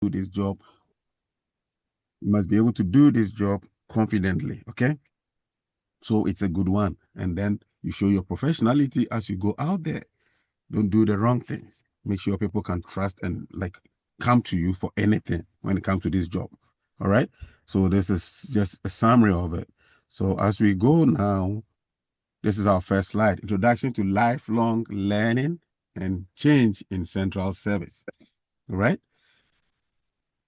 do this job. You must be able to do this job confidently, okay? So it's a good one. And then you show your professionality as you go out there. Don't do the wrong things. Make sure people can trust and like come to you for anything when it comes to this job. All right. So this is just a summary of it. So as we go now, this is our first slide. Introduction to lifelong learning and change in central service. All right.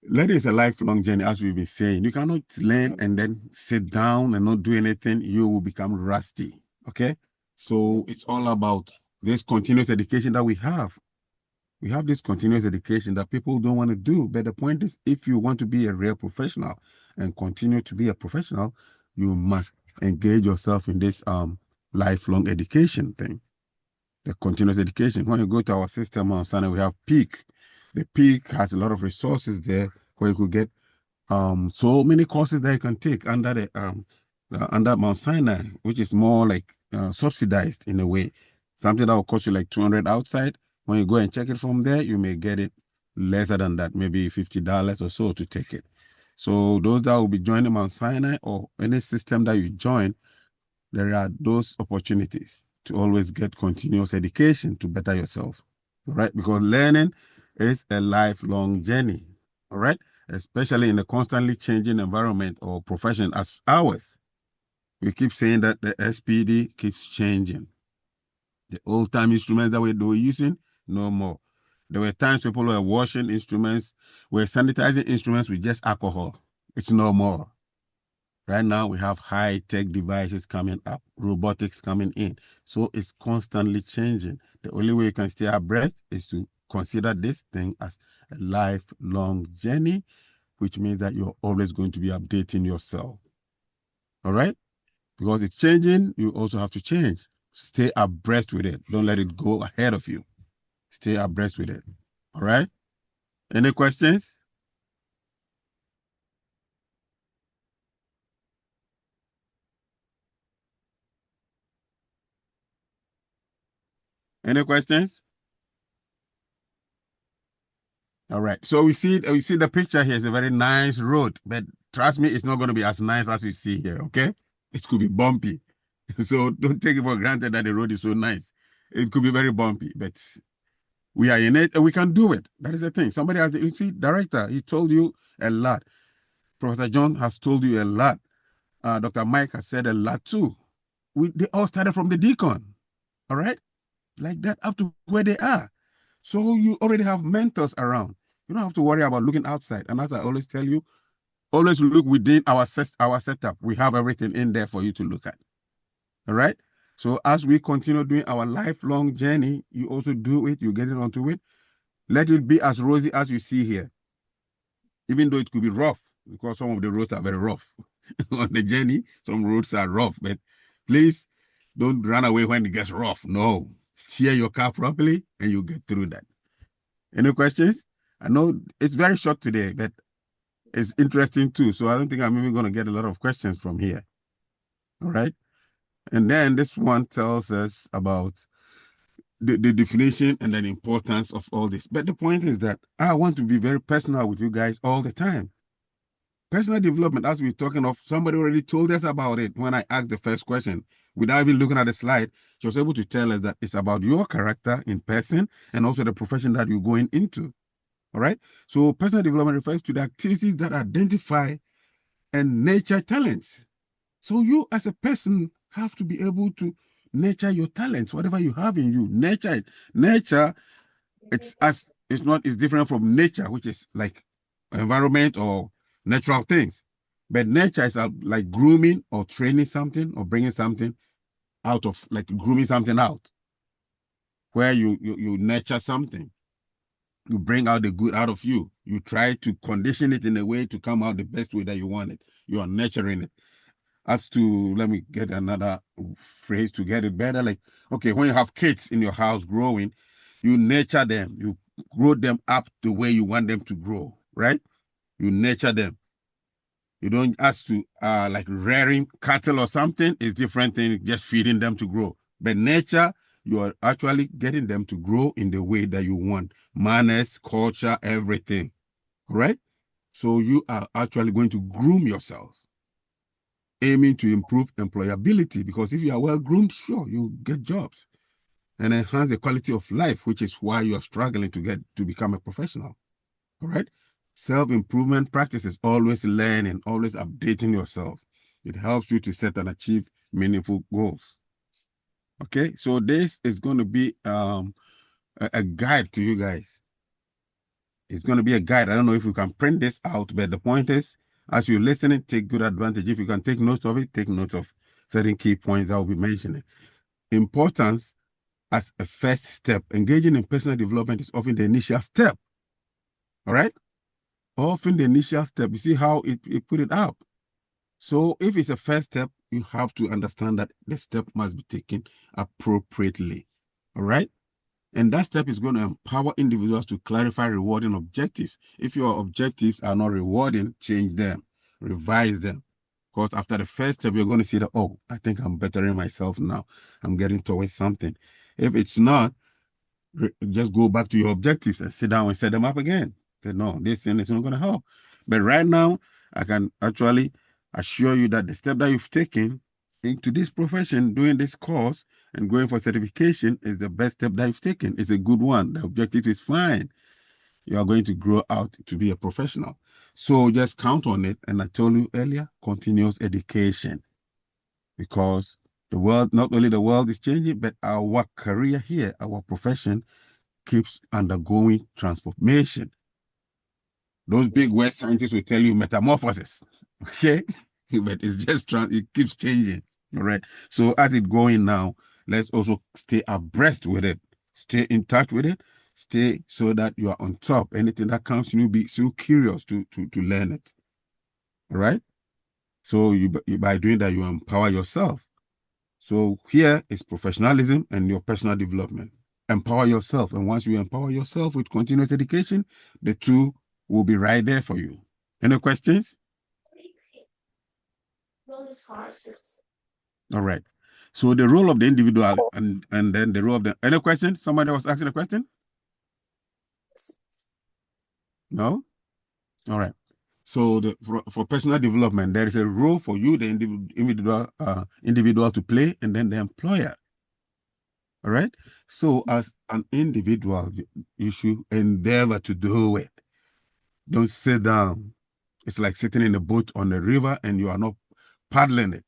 Learning is a lifelong journey, as we've been saying. You cannot learn and then sit down and not do anything. You will become rusty. Okay. So it's all about this continuous education that we have. We have this continuous education that people don't want to do. But the point is, if you want to be a real professional and continue to be a professional, you must engage yourself in this lifelong education thing, the continuous education. When you go to our system on Sunday, we have PEAK. The PEAK has a lot of resources there where you could get so many courses that you can take under the under Mount Sinai, which is more like subsidized in a way. Something that will cost you like 200 outside. When you go and check it from there, you may get it lesser than that, maybe $50 or so to take it. So those that will be joining Mount Sinai or any system that you join, there are those opportunities to always get continuous education to better yourself, right? Because learning is a lifelong journey, all right? Especially in a constantly changing environment or profession as ours. We keep saying that the SPD keeps changing. The old-time instruments that we were using, no more. There were times people were washing instruments, were sanitizing instruments with just alcohol. It's no more. Right now, we have high-tech devices coming up, robotics coming in. So it's constantly changing. The only way you can stay abreast is to consider this thing as a lifelong journey, which means that you're always going to be updating yourself. All right? Because it's changing, you also have to change. Stay abreast with it. Don't let it go ahead of you. Stay abreast with it. All right? Any questions? Any questions? All right. So we see the picture here is a very nice road, but trust me, it's not going to be as nice as you see here, okay? It could be bumpy. So don't take it for granted that the road is so nice. It could be very bumpy, but we are in it and we can do it. That is the thing. Somebody has you see, director, he told you a lot. Professor John has told you a lot. Dr. Mike has said a lot too. They all started from the deacon, all right? Like that up to where they are. So you already have mentors around. You don't have to worry about looking outside. And as I always tell you, always look within our setup. We have everything in there for you to look at. All right? So as we continue doing our lifelong journey, you also do it, you get it onto it. Let it be as rosy as you see here. Even though it could be rough, because some of the roads are very rough. On the journey, some roads are rough, but please don't run away when it gets rough. No, steer your car properly and you get through that. Any questions? I know it's very short today, but it's interesting too. So I don't think I'm even going to get a lot of questions from here. All right. And then this one tells us about the definition and then importance of all this. But the point is that I want to be very personal with you guys all the time. Personal development, as we're talking of, somebody already told us about it when I asked the first question. Without even looking at the slide, she was able to tell us that it's about your character in person and also the profession that you're going into. All right. So personal development refers to the activities that identify and nurture talents. So you as a person have to be able to nurture your talents, whatever you have in you, nurture it. Nurture, it's different from nature, which is like environment or natural things. But nature is like grooming or training something or bringing something out of, like grooming something out, where you nurture something. You bring out the good out of you. You try to condition it in a way to come out the best way that you want it. You are nurturing it. As to, let me get another phrase to get it better. Like, okay, when you have kids in your house growing, you nurture them. You grow them up the way you want them to grow, right? You nurture them. You don't ask to, like rearing cattle or something is different than just feeding them to grow. But nature, you are actually getting them to grow in the way that you want. Manners, culture, everything. All right? So you are actually going to groom yourself, aiming to improve employability, because if you are well groomed, sure, you'll get jobs and enhance the quality of life, which is why you are struggling to become a professional. All right? Self-improvement practices, always learning, always updating yourself. It helps you to set and achieve meaningful goals. Okay, so this is going to be a guide to you guys. It's going to be a guide. I don't know if you can print this out, but the point is, as you're listening, take good advantage. If you can take notes of it, take note of certain key points I will be mentioning. Importance as a first step. Engaging in personal development is often the initial step. All right? Often the initial step. You see how it put it up. So if it's a first step, you have to understand that the step must be taken appropriately. All right? And that step is going to empower individuals to clarify rewarding objectives. If your objectives are not rewarding, change them, revise them. Because after the first step, you're going to see that, oh, I think I'm bettering myself now. I'm getting towards something. If it's not, just go back to your objectives and sit down and set them up again. Say, no, this thing is not going to help. But right now, I can actually assure you that the step that you've taken into this profession, doing this course and going for certification is the best step that you've taken. It's a good one. The objective is fine. You are going to grow out to be a professional. So just count on it. And I told you earlier, continuous education. Because the world, not only the world is changing, but our career here, our profession keeps undergoing transformation. Those big word scientists will tell you metamorphosis, okay? But it's just, it keeps changing, all right? So as it's going now, let's also stay abreast with it, stay in touch with it, stay so that you are on top. Anything that comes, you be so curious to learn it, all right? So by doing that, you empower yourself. So here is professionalism and your personal development. Empower yourself. And once you empower yourself with continuous education, the two will be right there for you. Any questions? All right. So the role of the individual and then the role of the, any questions? Somebody was asking a question? No? All right. So for personal development, there is a role for you, the individual to play, and then the employer. All right. So as an individual, you should endeavor to do it. Don't sit down. It's like sitting in a boat on the river and you are not paddling it.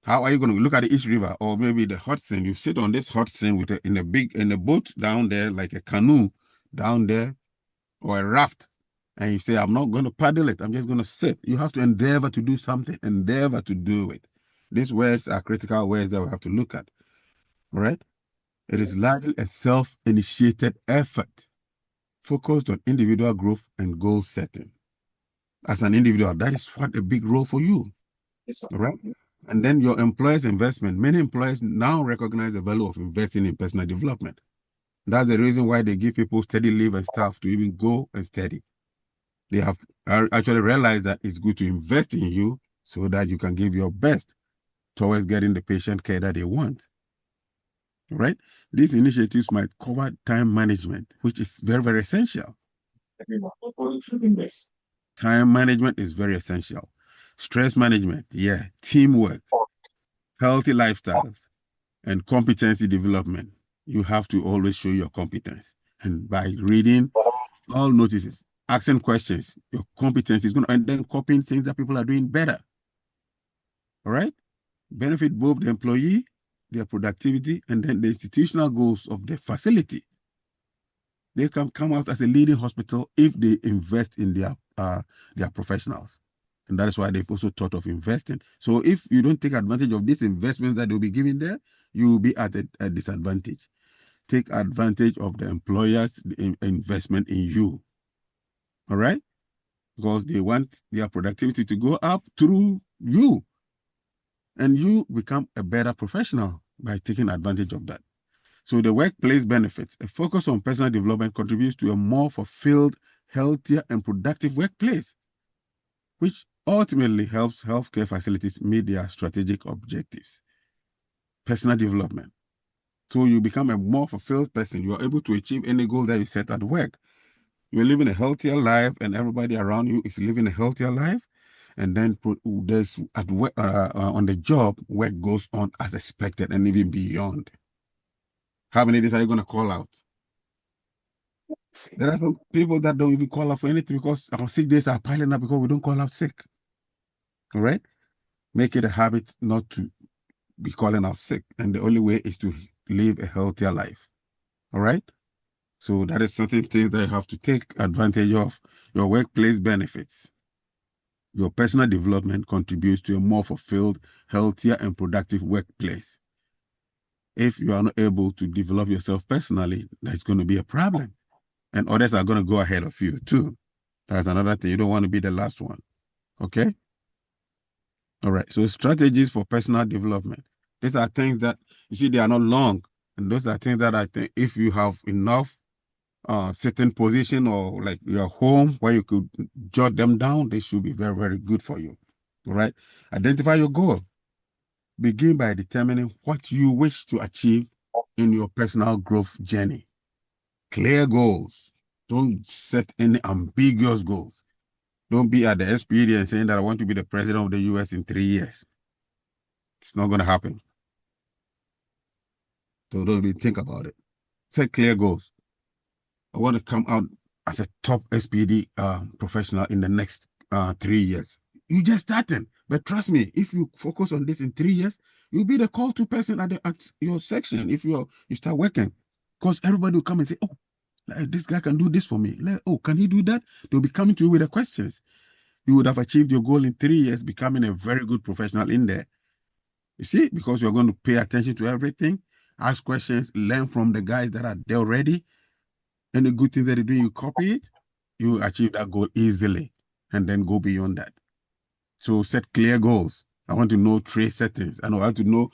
How are you going to look at the East River or maybe the Hudson? You sit on this Hudson with in a boat down there, like a canoe down there, or a raft, and you say, I'm not going to paddle it. I'm just going to sit. You have to endeavor to do something. Endeavor to do it. These words are critical words that we have to look at. All right. It is largely a self-initiated effort focused on individual growth and goal setting. As an individual, that is what a big role for you. All right. And then your employer's investment. Many employers now recognize the value of investing in personal development. That's the reason why they give people steady leave and staff to even go and study. They have actually realized that it's good to invest in you so that you can give your best towards getting the patient care that they want. All right. These initiatives might cover time management, which is very, very essential. Time management is very essential. Stress management, yeah. Teamwork, healthy lifestyles, and competency development. You have to always show your competence. And by reading all notices, asking questions, your competence is going to, and then copying things that people are doing better. All right? Benefit both the employee, their productivity, and then the institutional goals of the facility. They can come out as a leading hospital if they invest in their professionals. And that is why they've also thought of investing. So if you don't take advantage of these investments that they'll be giving there, you will be at a disadvantage. Take advantage of the employer's investment in you. All right? Because they want their productivity to go up through you. And you become a better professional by taking advantage of that. So the workplace benefits. A focus on personal development contributes to a more fulfilled, healthier, and productive workplace, which ultimately helps healthcare facilities meet their strategic objectives. Personal development. So you become a more fulfilled person. You are able to achieve any goal that you set at work. you're living a healthier life, and everybody around you is living a healthier life. And then there's on the job, work goes on as expected and even beyond. How many days are you going to call out? There are some people that don't even call out for anything because our sick days are piling up because we don't call out sick. All right? Make it a habit not to be calling out sick. And the only way is to live a healthier life. All right? So that is certain things that you have to take advantage of. Your workplace benefits. Your personal development contributes to a more fulfilled, healthier, and productive workplace. If you are not able to develop yourself personally, that's going to be a problem. And others are going to go ahead of you too. That's another thing. You don't want to be the last one. Okay? All right. So strategies for personal development. These are things that, you see, they are not long. And those are things that I think if you have enough certain position or like your home where you could jot them down, they should be very, very good for you. All right. Identify your goal. Begin by determining what you wish to achieve in your personal growth journey. Clear goals. Don't set any ambiguous goals. Don't be at the SPD and saying that I want to be the president of the US in 3 years. It's not going to happen. So don't even think about it. Set clear goals. I want to come out as a top SPD professional in the next 3 years. You just starting, but trust me, if you focus on this in 3 years, you'll be the call-to person at your section if you start working, because everybody will come and say, "Oh, this guy can do this for me. Oh, can he do that?" They'll be coming to you with the questions. You would have achieved your goal in 3 years, becoming a very good professional in there. You see, because you're going to pay attention to everything, ask questions, learn from the guys that are there already. Any good things that they do, you copy it, you achieve that goal easily and then go beyond that. So set clear goals. I want to know trade settings. I want to know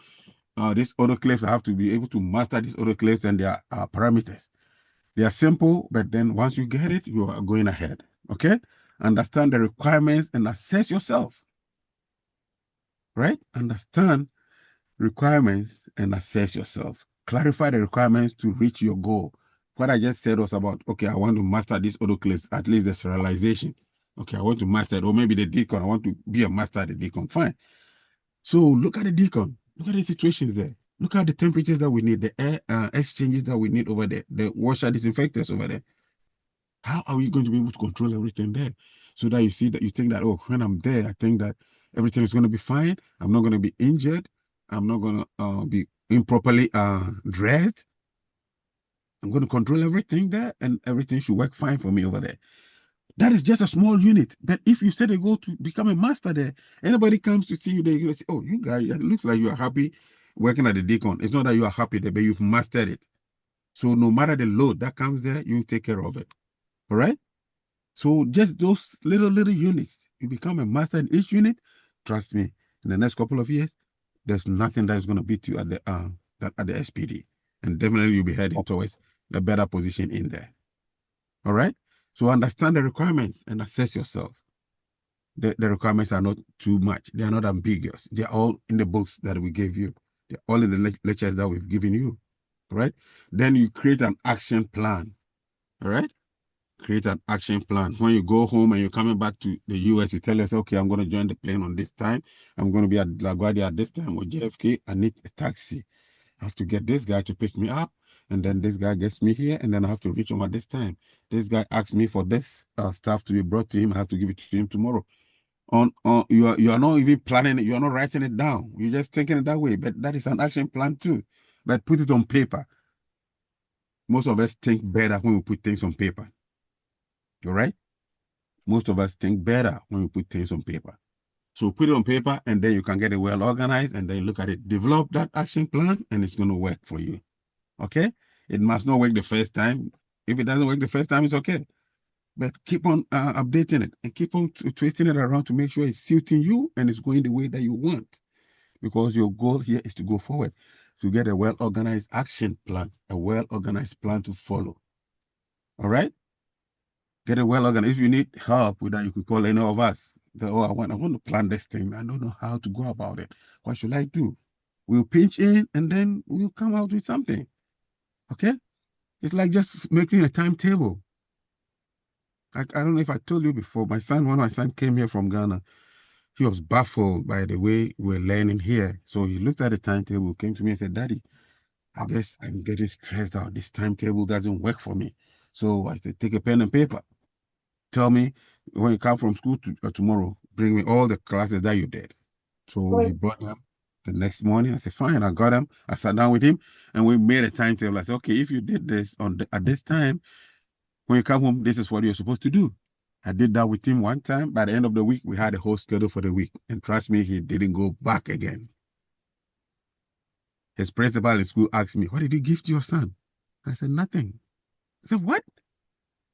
these autoclaves. I have to be able to master these autoclaves and their parameters. They are simple, but then once you get it, you are going ahead. Okay? Understand the requirements and assess yourself. Right? Understand requirements and assess yourself. Clarify the requirements to reach your goal. What I just said was about, okay, I want to master these autoclaves, at least the serialization. Okay, I want to master it, or maybe the decon. I want to be a master at the decon. Fine. So look at the decon. Look at the situations there. Look at the temperatures that we need, the air exchanges that we need over there, the washer disinfectors over there. How are we going to be able to control everything there? So that you see that you think that, oh, when I'm there, I think that everything is going to be fine. I'm not going to be injured. I'm not going to be improperly dressed. I'm going to control everything there, and everything should work fine for me over there. That is just a small unit. But if you set a goal to become a master there, anybody comes to see you, they're going to say, oh, you guys, it looks like you are happy working at the decon. It's not that you are happy there, but you've mastered it. So no matter the load that comes there, you take care of it. All right? So just those little units, you become a master in each unit. Trust me, in the next couple of years, there's nothing that is going to beat you at the SPD, and definitely you'll be heading towards the better position in there. All right. So understand the requirements and assess yourself. The requirements are not too much. They are not ambiguous. They are all in the books that we gave you. They're all in the lectures that we've given you. All right. Then you create an action plan. All right. Create an action plan. When you go home and you're coming back to the US, you tell us, okay, I'm going to join the plane on this time. I'm going to be at LaGuardia at this time, or JFK. I need a taxi. I have to get this guy to pick me up, and then this guy gets me here, and then I have to reach him at this time. This guy asks me for this stuff to be brought to him. I have to give it to him tomorrow. You are not even planning it. You are not writing it down. You're just thinking it that way. But that is an action plan too. But put it on paper. Most of us think better when we put things on paper. All right? Most of us think better when we put things on paper. So put it on paper, and then you can get it well organized, and then look at it. Develop that action plan, and it's going to work for you. Okay? It must not work the first time. If it doesn't work the first time, it's okay. But keep on updating it and keep on twisting it around to make sure it's suiting you and it's going the way that you want. Because your goal here is to go forward, to get a well-organized action plan, a well-organized plan to follow. All right? Get a well-organized. If you need help with that, you could call any of us. Oh, I want to plan this thing. I don't know how to go about it. What should I do? We'll pinch in and then we'll come out with something. Okay? It's like just making a timetable. I don't know if I told you before, when my son came here from Ghana, he was baffled by the way we're learning here. So he looked at the timetable, came to me and said, Daddy, I guess I'm getting stressed out. This timetable doesn't work for me. So I said, take a pen and paper. Tell me when you come from school tomorrow, bring me all the classes that you did. So he brought them the next morning. I said, fine, I got them. I sat down with him and we made a timetable. I said, okay, if you did this at this time, when you come home, this is what you're supposed to do. I did that with him one time. By the end of the week, we had a whole schedule for the week. And trust me, he didn't go back again. His principal in school asked me, what did you give to your son? I said, nothing. I said, what?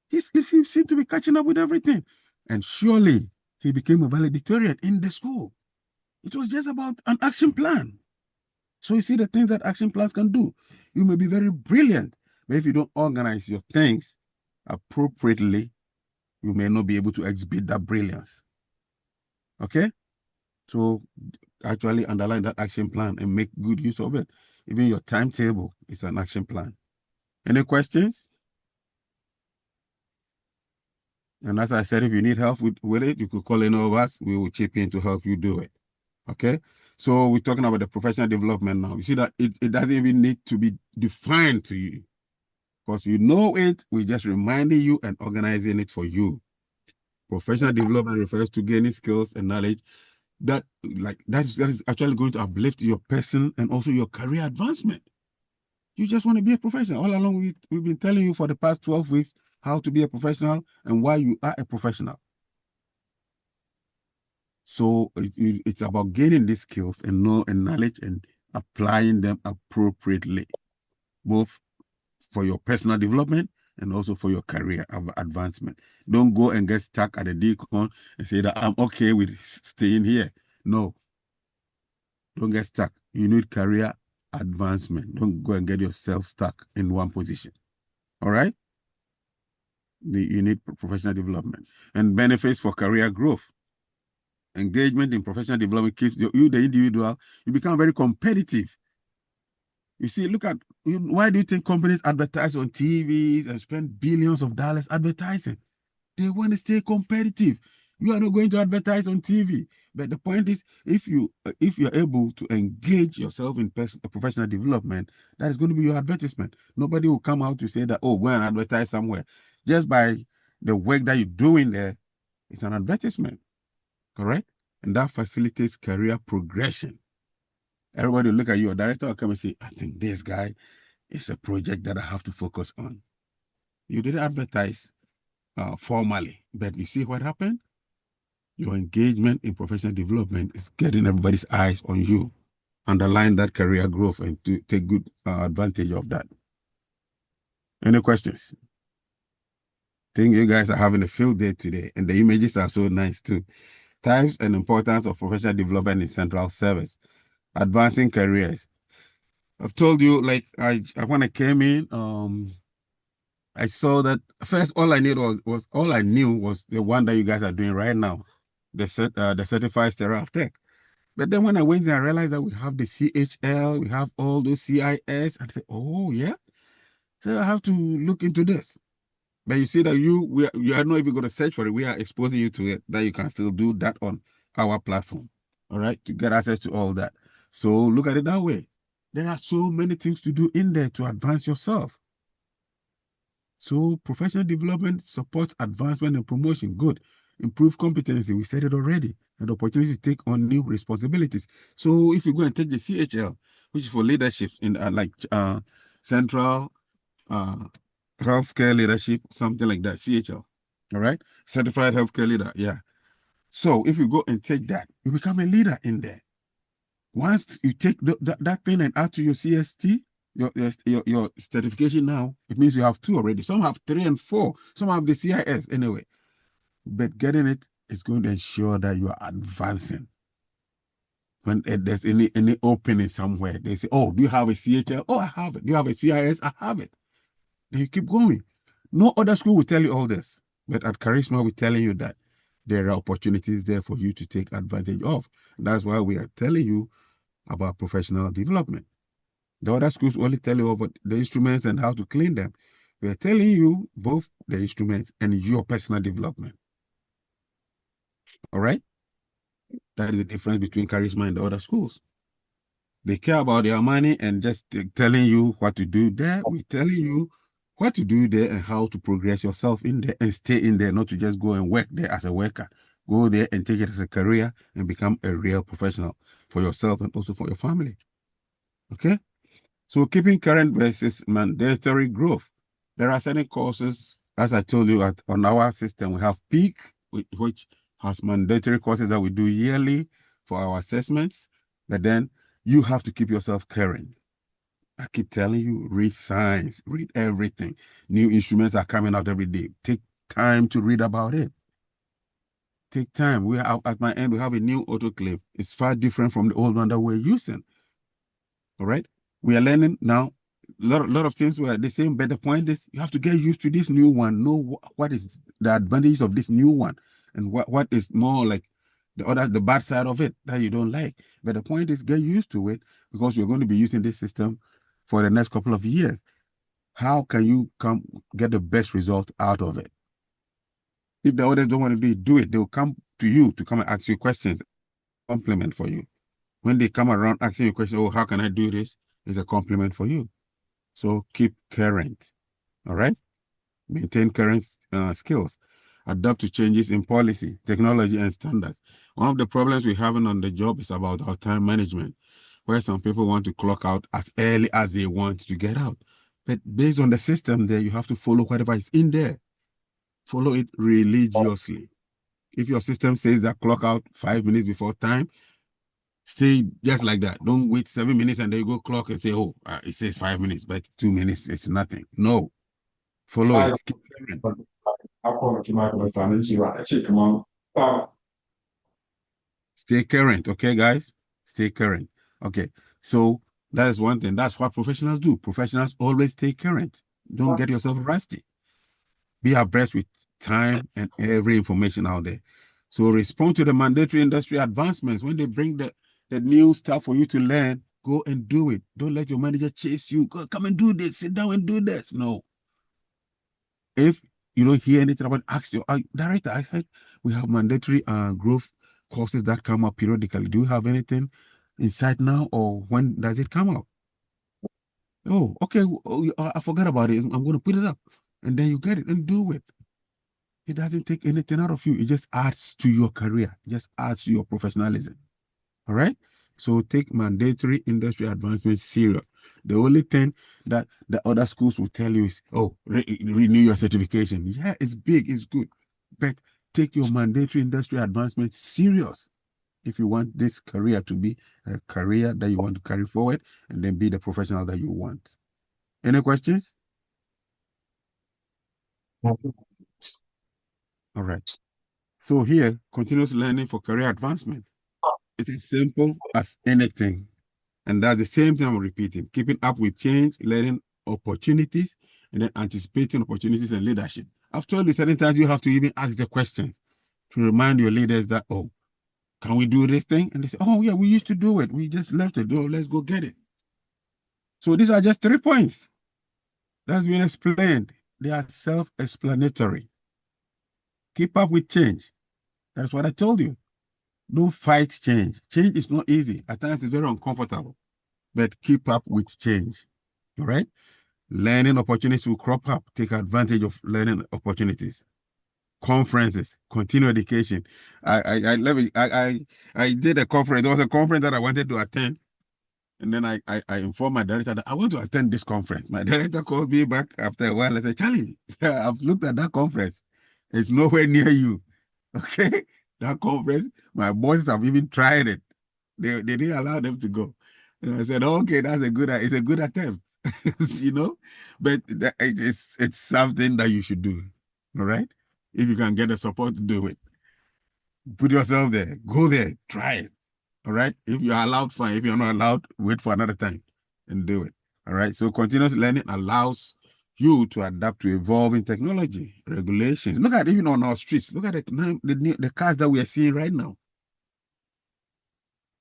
He seemed to be catching up with everything. And surely he became a valedictorian in the school. It was just about an action plan. So you see the things that action plans can do. You may be very brilliant, but if you don't organize your things appropriately, you may not be able to exhibit that brilliance. Okay? So actually underline that action plan and make good use of it. Even your timetable is an action plan. Any questions? And as I said, if you need help with it, you could call any of us. We will chip in to help you do it. Okay? So we're talking about the professional development now. You see that it doesn't even need to be defined to you. Because you know it, we're just reminding you and organizing it for you. Professional development refers to gaining skills and knowledge that is actually going to uplift your person and also your career advancement. You just want to be a professional. All along, we've been telling you for the past 12 weeks how to be a professional and why you are a professional. So it's about gaining these skills and knowledge and applying them appropriately, both for your personal development and also for your career advancement. Don't go and get stuck at the deacon and say that I'm okay with staying here. No. Don't get stuck. You need career advancement. Don't go and get yourself stuck in one position. All right? You need professional development and benefits for career growth. Engagement in professional development keeps you, the individual, you become very competitive. You see, look at, why do you think companies advertise on TVs and spend billions of dollars advertising? They want to stay competitive. You are not going to advertise on TV. But the point is, if you're able to engage yourself in professional development, that is going to be your advertisement. Nobody will come out to say that, oh, go and advertise somewhere. Just by the work that you're doing there, it's an advertisement. Correct? And that facilitates career progression. Everybody will look at you, a director will come and say, I think this guy is a project that I have to focus on. You didn't advertise formally, but you see what happened? Your engagement in professional development is getting everybody's eyes on you. Underline that career growth and to take good advantage of that. Any questions? I think you guys are having a field day today, and the images are so nice too. Types and importance of professional development in central service. Advancing careers. I've told you, like, when I came in, I saw that first all I knew was the one that you guys are doing right now, the certified sterile tech. But then when I went there, I realized that we have the CHL, we have all those CIS, and I said, oh yeah, so I have to look into this. But you see that you are not even going to search for it. We are exposing you to it, that you can still do that on our platform, all right, to get access to all that. So look at it that way. There are so many things to do in there to advance yourself. So professional development supports advancement and promotion. Good. Improve competency. We said it already. And opportunity to take on new responsibilities. So if you go and take the CHL, which is for leadership in central healthcare leadership, something like that, CHL. All right. Certified healthcare leader. Yeah. So if you go and take that, you become a leader in there. Once you take that thing and add to your CST, your certification now, it means you have 2 already. Some have 3 and 4. Some have the CIS anyway. But getting it is going to ensure that you are advancing. When there's any opening somewhere, they say, oh, do you have a CHL? Oh, I have it. Do you have a CIS? I have it. Then you keep going. No other school will tell you all this. But at Charisma, we're telling you that there are opportunities there for you to take advantage of. That's why we are telling you about professional development. The other schools only tell you about the instruments and how to clean them. We are telling you both the instruments and your personal development. All right? That is the difference between Charisma and the other schools. They care about their money and just telling you what to do there. We're telling you what to do there and how to progress yourself in there and stay in there, not to just go and work there as a worker. Go there and take it as a career and become a real professional for yourself and also for your family. Okay? So keeping current versus mandatory growth. There are certain courses, as I told you, on our system, we have PEAK, which has mandatory courses that we do yearly for our assessments. But then you have to keep yourself current. I keep telling you, read science, read everything. New instruments are coming out every day. Take time to read about it. Take time. We are at my end, we have a new autoclave. It's far different from the old one that we're using. All right. We are learning now. A lot of things were the same, but the point is you have to get used to this new one. Know what is the advantages of this new one, and what is more like the bad side of it that you don't like. But the point is get used to it because you're going to be using this system for the next couple of years. How can you get the best result out of it? If the others don't want to do it, they'll come to you to come and ask you questions, compliment for you. When they come around asking you questions, oh, how can I do this? It's a compliment for you. So keep current, all right? Maintain current skills. Adapt to changes in policy, technology, and standards. One of the problems we're having on the job is about our time management, where some people want to clock out as early as they want to get out. But based on the system there, you have to follow whatever is in there. Follow it religiously. If your system says that clock out 5 minutes before time, stay just like that. Don't wait 7 minutes and then you go clock and say, oh, it says 5 minutes, but 2 minutes, it's nothing. No, follow it. Keep current. Stay current, okay, guys? Stay current. Okay, so that is one thing. That's what professionals do. Professionals always stay current. Don't get yourself rusty. Be abreast with time and every information out there. So respond to the mandatory industry advancements. When they bring the new stuff for you to learn, go and do it. Don't let your manager chase you. Go, come and do this. Sit down and do this. No. If you don't hear anything about it, ask your director. I said we have mandatory growth courses that come up periodically. Do you have anything inside now, or when does it come out? Oh, okay. Oh, I forgot about it. I'm going to put it up, and then you get it and do it. It doesn't take anything out of you. It just adds to your career. It just adds to your professionalism. All right. So take mandatory industry advancement serious. The only thing that the other schools will tell you is, oh, renew your certification. Yeah, it's big, it's good. But take your mandatory industry advancement serious if you want this career to be a career that you want to carry forward and then be the professional that you want. Any questions? All right. So here, continuous learning for career advancement. It is simple as anything. And that's the same thing I'm repeating. Keeping up with change, learning opportunities, and then anticipating opportunities and leadership. I've told you certain times you have to even ask the question to remind your leaders that, oh, can we do this thing? And they say, oh, yeah, we used to do it. We just left it. Oh, let's go get it. So these are just 3 points. That's been explained. They are self-explanatory. Keep up with change. That's what I told you. Don't fight change. Change is not easy. At times it's very uncomfortable, but keep up with change. All right? Learning opportunities will crop up. Take advantage of learning opportunities. Conferences, continue education. I did a conference. There was a conference that I wanted to attend. And then I informed my director that I want to attend this conference. My director called me back after a while and said, Charlie, I've looked at that conference. It's nowhere near you. Okay? That conference, my bosses have even tried it. They didn't allow them to go. And I said, okay, it's a good attempt. You know, but it's something that you should do. All right. If you can get the support to do it, put yourself there, go there, try it. All right. If you're allowed, fine. If you're not allowed, wait for another time and do it. All right. So continuous learning allows you to adapt to evolving technology, regulations. Look at even on our streets. Look at the cars that we are seeing right now.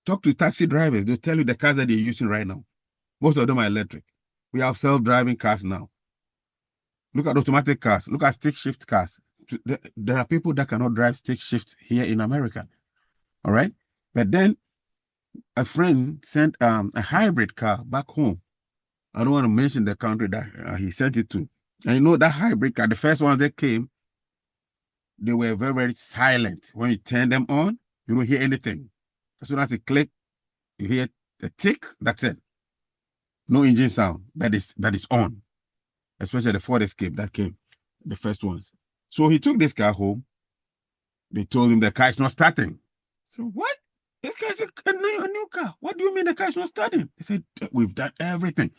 Talk to taxi drivers. They'll tell you the cars that they're using right now. Most of them are electric. We have self-driving cars now. Look at automatic cars. Look at stick shift cars. There are people that cannot drive stick shift here in America. All right. But then a friend sent a hybrid car back home. I don't want to mention the country that he sent it to. And you know that hybrid car, the first ones that came, they were very, very silent. When you turn them on, you don't hear anything. As soon as you click, you hear the tick, that's it. No engine sound. That is on. Especially the Ford Escape that came, the first ones. So he took this car home. They told him the car is not starting. So what? This car is a new car. What do you mean the car is not starting? He said, we've done everything.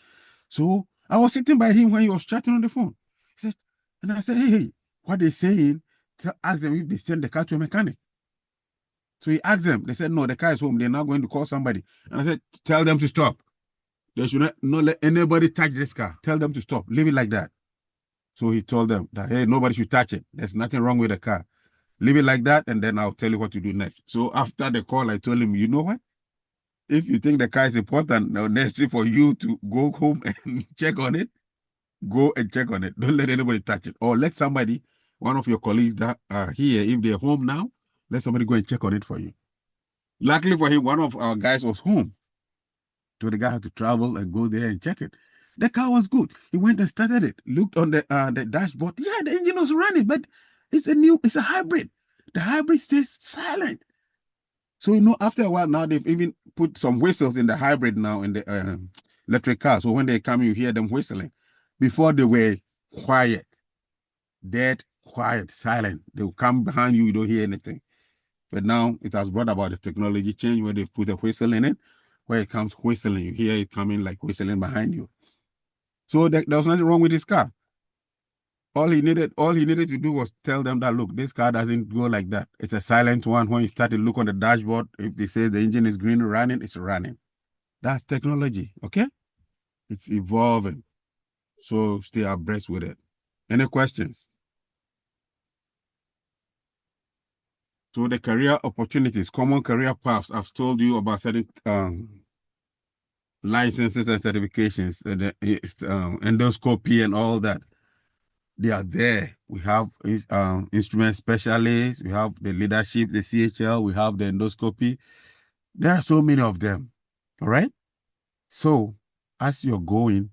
So I was sitting by him when he was chatting on the phone. He said, and I said, hey, what they're saying, ask them if they send the car to a mechanic. So he asked them. They said, no, the car is home. They're not going to call somebody. And I said, tell them to stop. They should not let anybody touch this car. Tell them to stop. Leave it like that. So he told them that, hey, nobody should touch it. There's nothing wrong with the car. Leave it like that, and then I'll tell you what to do next. So after the call, I told him, you know what? If you think the car is important, now necessary for you to go home and check on it, go and check on it. Don't let anybody touch it. Or let somebody, one of your colleagues that are here, if they're home now, let somebody go and check on it for you. Luckily for him, one of our guys was home. So the guy had to travel and go there and check it. The car was good. He went and started it, looked on the dashboard. Yeah, the engine was running, but it's a hybrid. The hybrid stays silent. So, after a while now, they've even put some whistles in the hybrid now in the electric car. So when they come, you hear them whistling. Before they were quiet, dead, quiet, silent. They will come behind you, you don't hear anything. But now it has brought about the technology change where they've put a whistle in it, where it comes whistling. You hear it coming like whistling behind you. So there was nothing wrong with this car. All he needed to do was tell them that, look, this car doesn't go like that. It's a silent one. When you start to look on the dashboard, if they say the engine is green running, it's running. That's technology, okay? It's evolving. So stay abreast with it. Any questions? So the career opportunities, common career paths, I've told you about certain licenses and certifications, and the endoscopy and all that. They are there. We have instrument specialists, we have the leadership, the CHL, we have the endoscopy. There are so many of them. All right. So as you're going,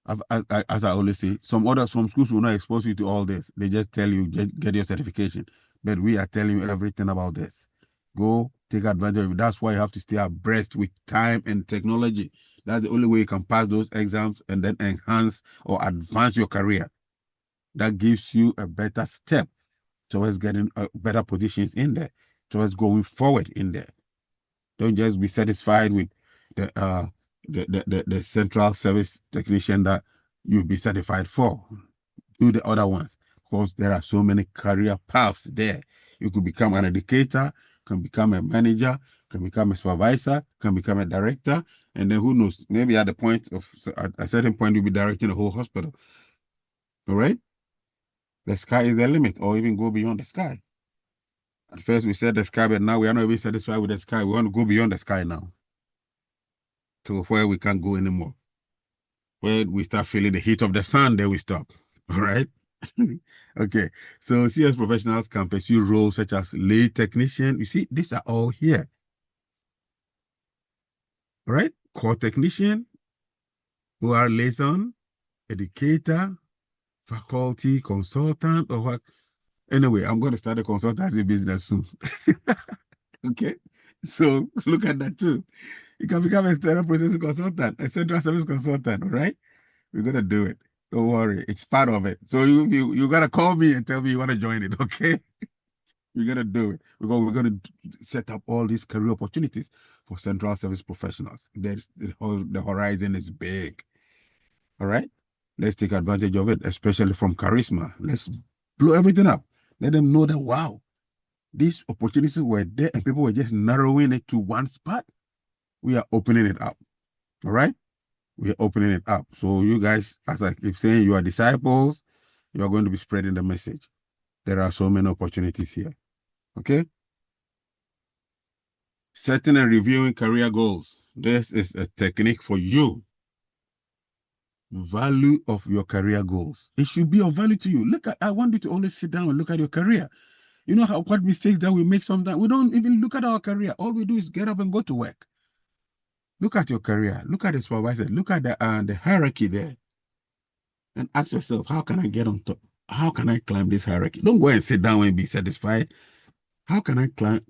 as I always say, some schools will not expose you to all this. They just tell you get your certification. But we are telling you everything about this. Go take advantage of it. That's why you have to stay abreast with time and technology. That's the only way you can pass those exams and then enhance or advance your career. That gives you a better step towards getting better positions in there, towards going forward in there. Don't just be satisfied with the central service technician that you'll be certified for. Do the other ones, because there are so many career paths there. You could become an educator, can become a manager, can become a supervisor, can become a director, and then who knows, maybe at a certain point, you'll be directing the whole hospital. All right? The sky is the limit, or even go beyond the sky. At first we said the sky, but now we are not even satisfied with the sky. We want to go beyond the sky now, to where we can't go anymore. Where we start feeling the heat of the sun, then we stop. All right. Okay. So CS professionals can pursue roles such as lead technician. You see, these are all here. All right. Core technician, OR liaison, educator, faculty consultant, or what? Anyway, I'm going to start a consultancy business soon. Okay. So look at that too. You can become a sterile processing consultant, a central service consultant. All right. We're going to do it. Don't worry. It's part of it. So you got to call me and tell me you want to join it. Okay. We're going to do it. We're going to set up all these career opportunities for central service professionals. The horizon is big. All right. Let's take advantage of it, especially from Charisma. Let's blow everything up. Let them know that, wow, these opportunities were there and people were just narrowing it to one spot. We are opening it up. All right. We are opening it up. So you guys, as I keep saying, you are disciples. You are going to be spreading the message. There are so many opportunities here. Okay. Setting and reviewing career goals. This is a technique for you. Value of your career goals. It should be of value to you. I want you to always sit down and look at your career. You know what mistakes that we make sometimes? We don't even look at our career. All we do is get up and go to work. Look at your career. Look at the supervisor. Look at the hierarchy there. And ask yourself, how can I get on top? How can I climb this hierarchy? Don't go and sit down and be satisfied. How can I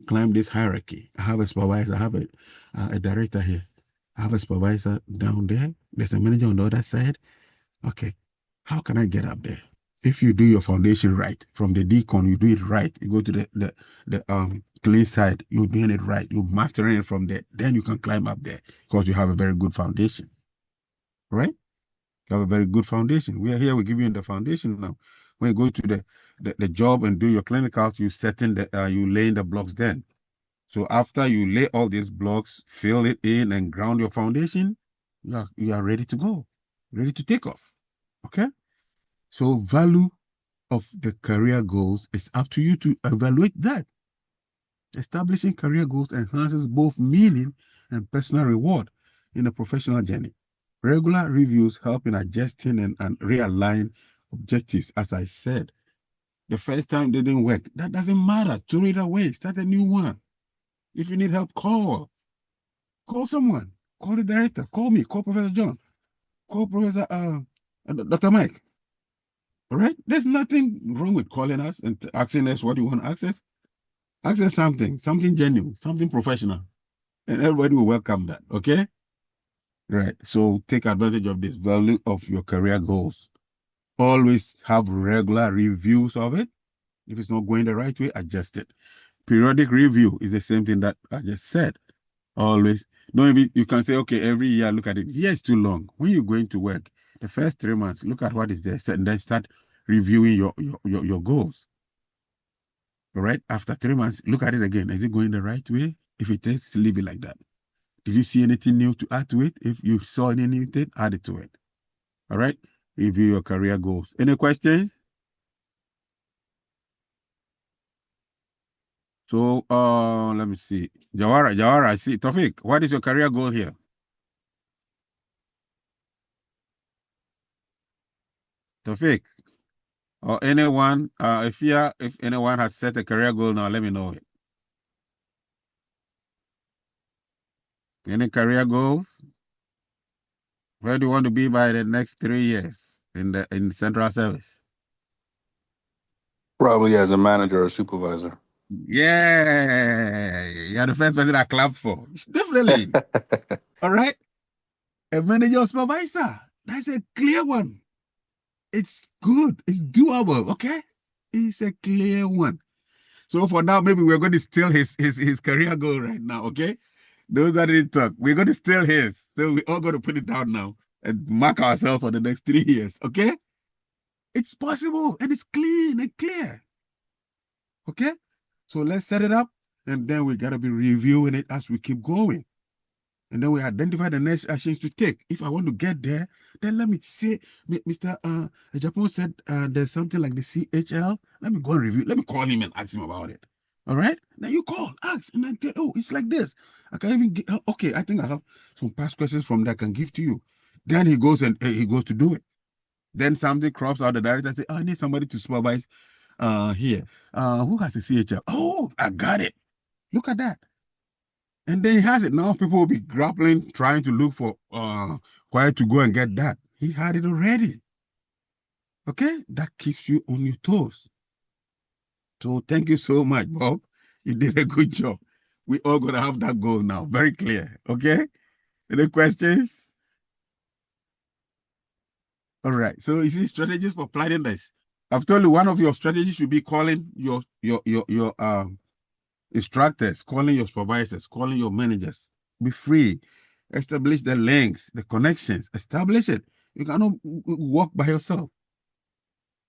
climb this hierarchy? I have a supervisor. I have a director here. I have a supervisor down there. There's a manager on the other side. Okay. How can I get up there? If you do your foundation right, from the decon, you do it right. You go to the clean side, you're doing it right. You're mastering it from there. Then you can climb up there because you have a very good foundation. Right? You have a very good foundation. We are here, we give you the foundation now. When you go to the job and do your clinicals, you laying the blocks then. So after you lay all these blocks, fill it in and ground your foundation, you are ready to go, ready to take off. Okay? So value of the career goals, is up to you to evaluate that. Establishing career goals enhances both meaning and personal reward in a professional journey. Regular reviews help in adjusting and realign objectives. As I said, the first time didn't work. That doesn't matter. Throw it away. Start a new one. If you need help, call someone. Call the director. Call me. Call Professor John. Call Professor Dr. Mike. All right? There's nothing wrong with calling us and asking us what you want to access. Access something genuine, something professional, and everybody will welcome that. Okay? Right. So take advantage of this value of your career goals. Always have regular reviews of it. If it's not going the right way, adjust it. Periodic review is the same thing that I just said. Always. Don't even, you can say, okay, every year, look at it. Year is too long. When you're going to work, the first 3 months, look at what is there, and then start reviewing your goals. All right. After 3 months, look at it again. Is it going the right way? If it is, leave it like that. Did you see anything new to add to it? If you saw any new thing, add it to it. All right. Review your career goals. Any questions? So let me see. Jawara, I see. Tofik, what is your career goal here? Tofik, or anyone, if anyone has set a career goal now, let me know it. Any career goals? Where do you want to be by the next 3 years in the central service? Probably as a manager or supervisor. Yeah, you're the first person I clapped for. Definitely. All right. A manager or supervisor. That's a clear one. It's good. It's doable. Okay. It's a clear one. So for now, maybe we're going to steal his career goal right now. Okay. Those that didn't talk, we're going to steal his. So we all got to put it down now and mark ourselves for the next 3 years. Okay. It's possible and it's clean and clear. Okay. So let's set it up, and then we got to be reviewing it as we keep going. And then we identify the next actions to take. If I want to get there, then let me say, Mr. Japan said there's something like the CHL. Let me go and review. Let me call him and ask him about it. All right? Then you call, ask, and then tell, oh, it's like this. I can even get, okay, I think I have some past questions from that I can give to you. Then he goes and he goes to do it. Then something crops out, the director say, oh, I need somebody to supervise here. Who has a CHL? Oh, I got it. Look at that. And then he has it. Now people will be grappling, trying to look for where to go and get that. He had it already. Okay? That keeps you on your toes. So thank you so much, Bob. You did a good job. We all gonna have that goal now. Very clear. Okay? Any questions? All right. So you see strategies for planning this. I've told you one of your strategies should be calling your instructors, calling your supervisors, calling your managers. Be free. Establish the links, the connections. Establish it. You cannot walk by yourself.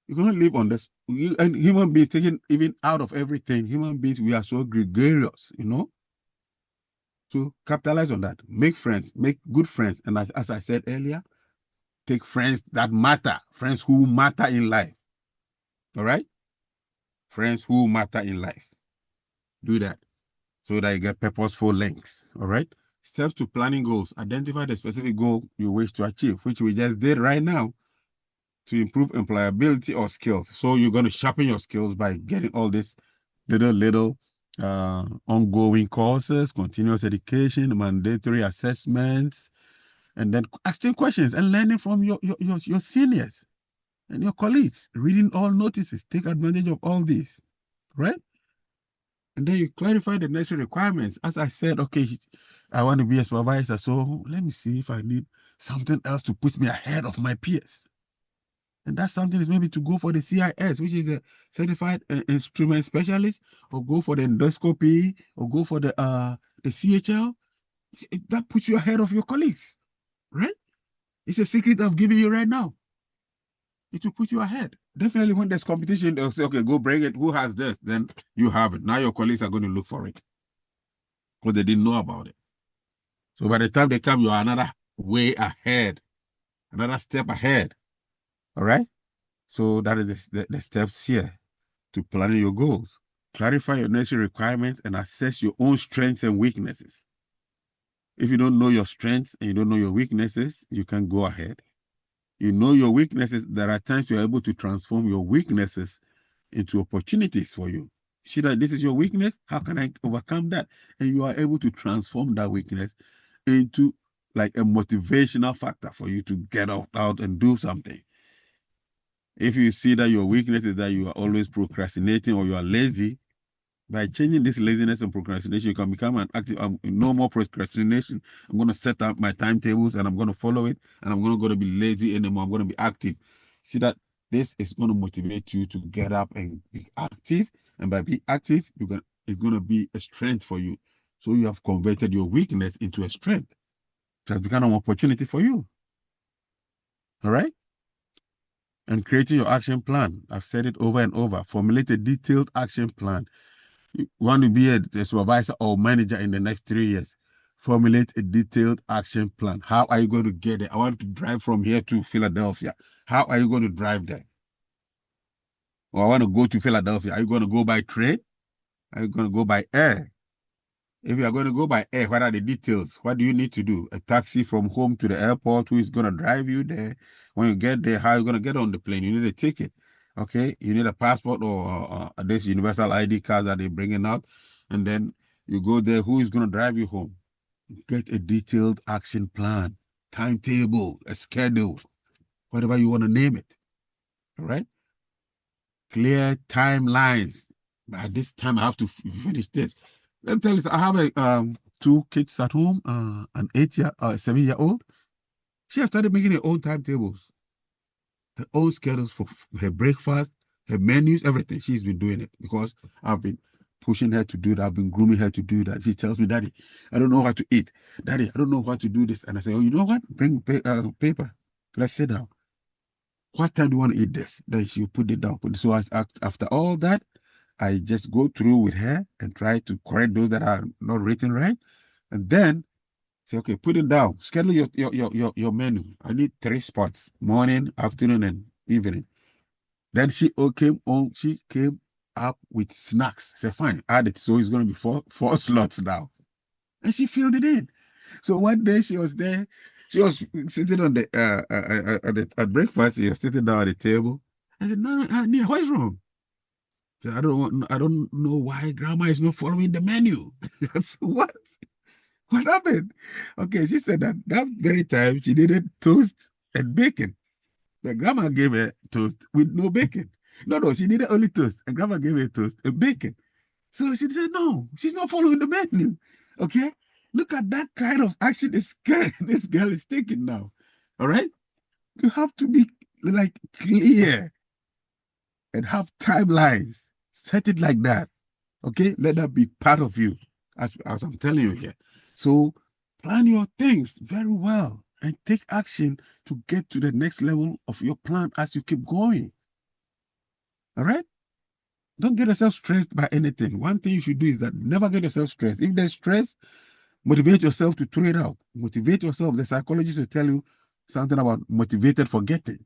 You cannot live on this. And human beings, taking even out of everything, human beings, we are so gregarious, you know? So capitalize on that. Make friends, make good friends. And as I said earlier, take friends that matter, friends who matter in life. All right? Friends who matter in life. Do that so that you get purposeful links. All right? Steps to planning goals. Identify the specific goal you wish to achieve, which we just did right now, to improve employability or skills. So you're going to sharpen your skills by getting all this little ongoing courses, continuous education, mandatory assessments, and then asking questions and learning from your seniors and your colleagues, reading all notices. Take advantage of all this, right? And then you clarify the necessary requirements. As I said, okay, I want to be a supervisor, so let me see if I need something else to put me ahead of my peers. And that something is maybe to go for the CIS, which is a certified instrument specialist, or go for the endoscopy, or go for the CHL. That puts you ahead of your colleagues, right? It's a secret I've given you right now. It will put you ahead. Definitely when there's competition, they'll say, okay, go bring it. Who has this? Then you have it. Now your colleagues are going to look for it because they didn't know about it. So by the time they come, you are another way ahead, another step ahead. All right? So that is the steps here to planning your goals. Clarify your necessary requirements and assess your own strengths and weaknesses. If you don't know your strengths and you don't know your weaknesses, you can go ahead. You know your weaknesses. There are times you're able to transform your weaknesses into opportunities for you. See that this is your weakness. How can I overcome that? And you are able to transform that weakness into like a motivational factor for you to get out and do something. If you see that your weakness is that you are always procrastinating or you are lazy, by changing this laziness and procrastination, you can become an active. No more procrastination. I'm going to set up my timetables and I'm going to follow it, and I'm not going to be lazy anymore. I'm going to be active. See that this is going to motivate you to get up and be active, and by being active, it's going to be a strength for you. So you have converted your weakness into a strength. It has become an opportunity for you. All right? And creating your action plan. I've said it over and over. Formulate a detailed action plan. You want to be a supervisor or manager in the next 3 years. Formulate a detailed action plan. How are you going to get there? I want to drive from here to Philadelphia. How are you going to drive there? Or I want to go to Philadelphia. Are you going to go by train? Are you going to go by air? If you are going to go by air, what are the details? What do you need to do? A taxi from home to the airport, who is going to drive you there? When you get there, how are you going to get on the plane? You need a ticket. Okay, you need a passport or this universal ID card that they're bringing out. And then you go there, who is going to drive you home? Get a detailed action plan, timetable, a schedule, whatever you want to name it. All right? Clear timelines. By this time, I have to finish this. Let me tell you, I have 2 kids at home, an 7-year-old. She has started making her own timetables, her own schedules for her breakfast, her menus, everything. She's been doing it because I've been pushing her to do that. I've been grooming her to do that. She tells me, Daddy, I don't know what to eat. Daddy, I don't know what to do this. And I say, oh, you know what? Bring paper. Let's sit down. What time do you want to eat this? Then she'll put it down. So after all that, I just go through with her and try to correct those that are not written right. And then say, okay, put it down. Schedule your menu. I need 3 spots, morning, afternoon, and evening. Then she came up with snacks. Say, fine, add it. So it's going to be four slots now. And she filled it in. So one day she was there. She was sitting on at breakfast. She was sitting down at the table. I said, no, Nia, what's wrong? So I don't know why grandma is not following the menu. That's what? What happened? Okay, she said that very time she needed toast and bacon. The grandma gave her toast with no bacon. No, she needed only toast. And grandma gave her toast and bacon. So she said, no, she's not following the menu. Okay? Look at that kind of action this girl is taking now. All right? You have to be like clear and have timelines. Set it like that. Okay? Let that be part of you, as I'm telling you here. So plan your things very well and take action to get to the next level of your plan as you keep going. All right? Don't get yourself stressed by anything. One thing you should do is that never get yourself stressed. If there's stress, motivate yourself to throw it out. Motivate yourself. The psychologist will tell you something about motivated forgetting.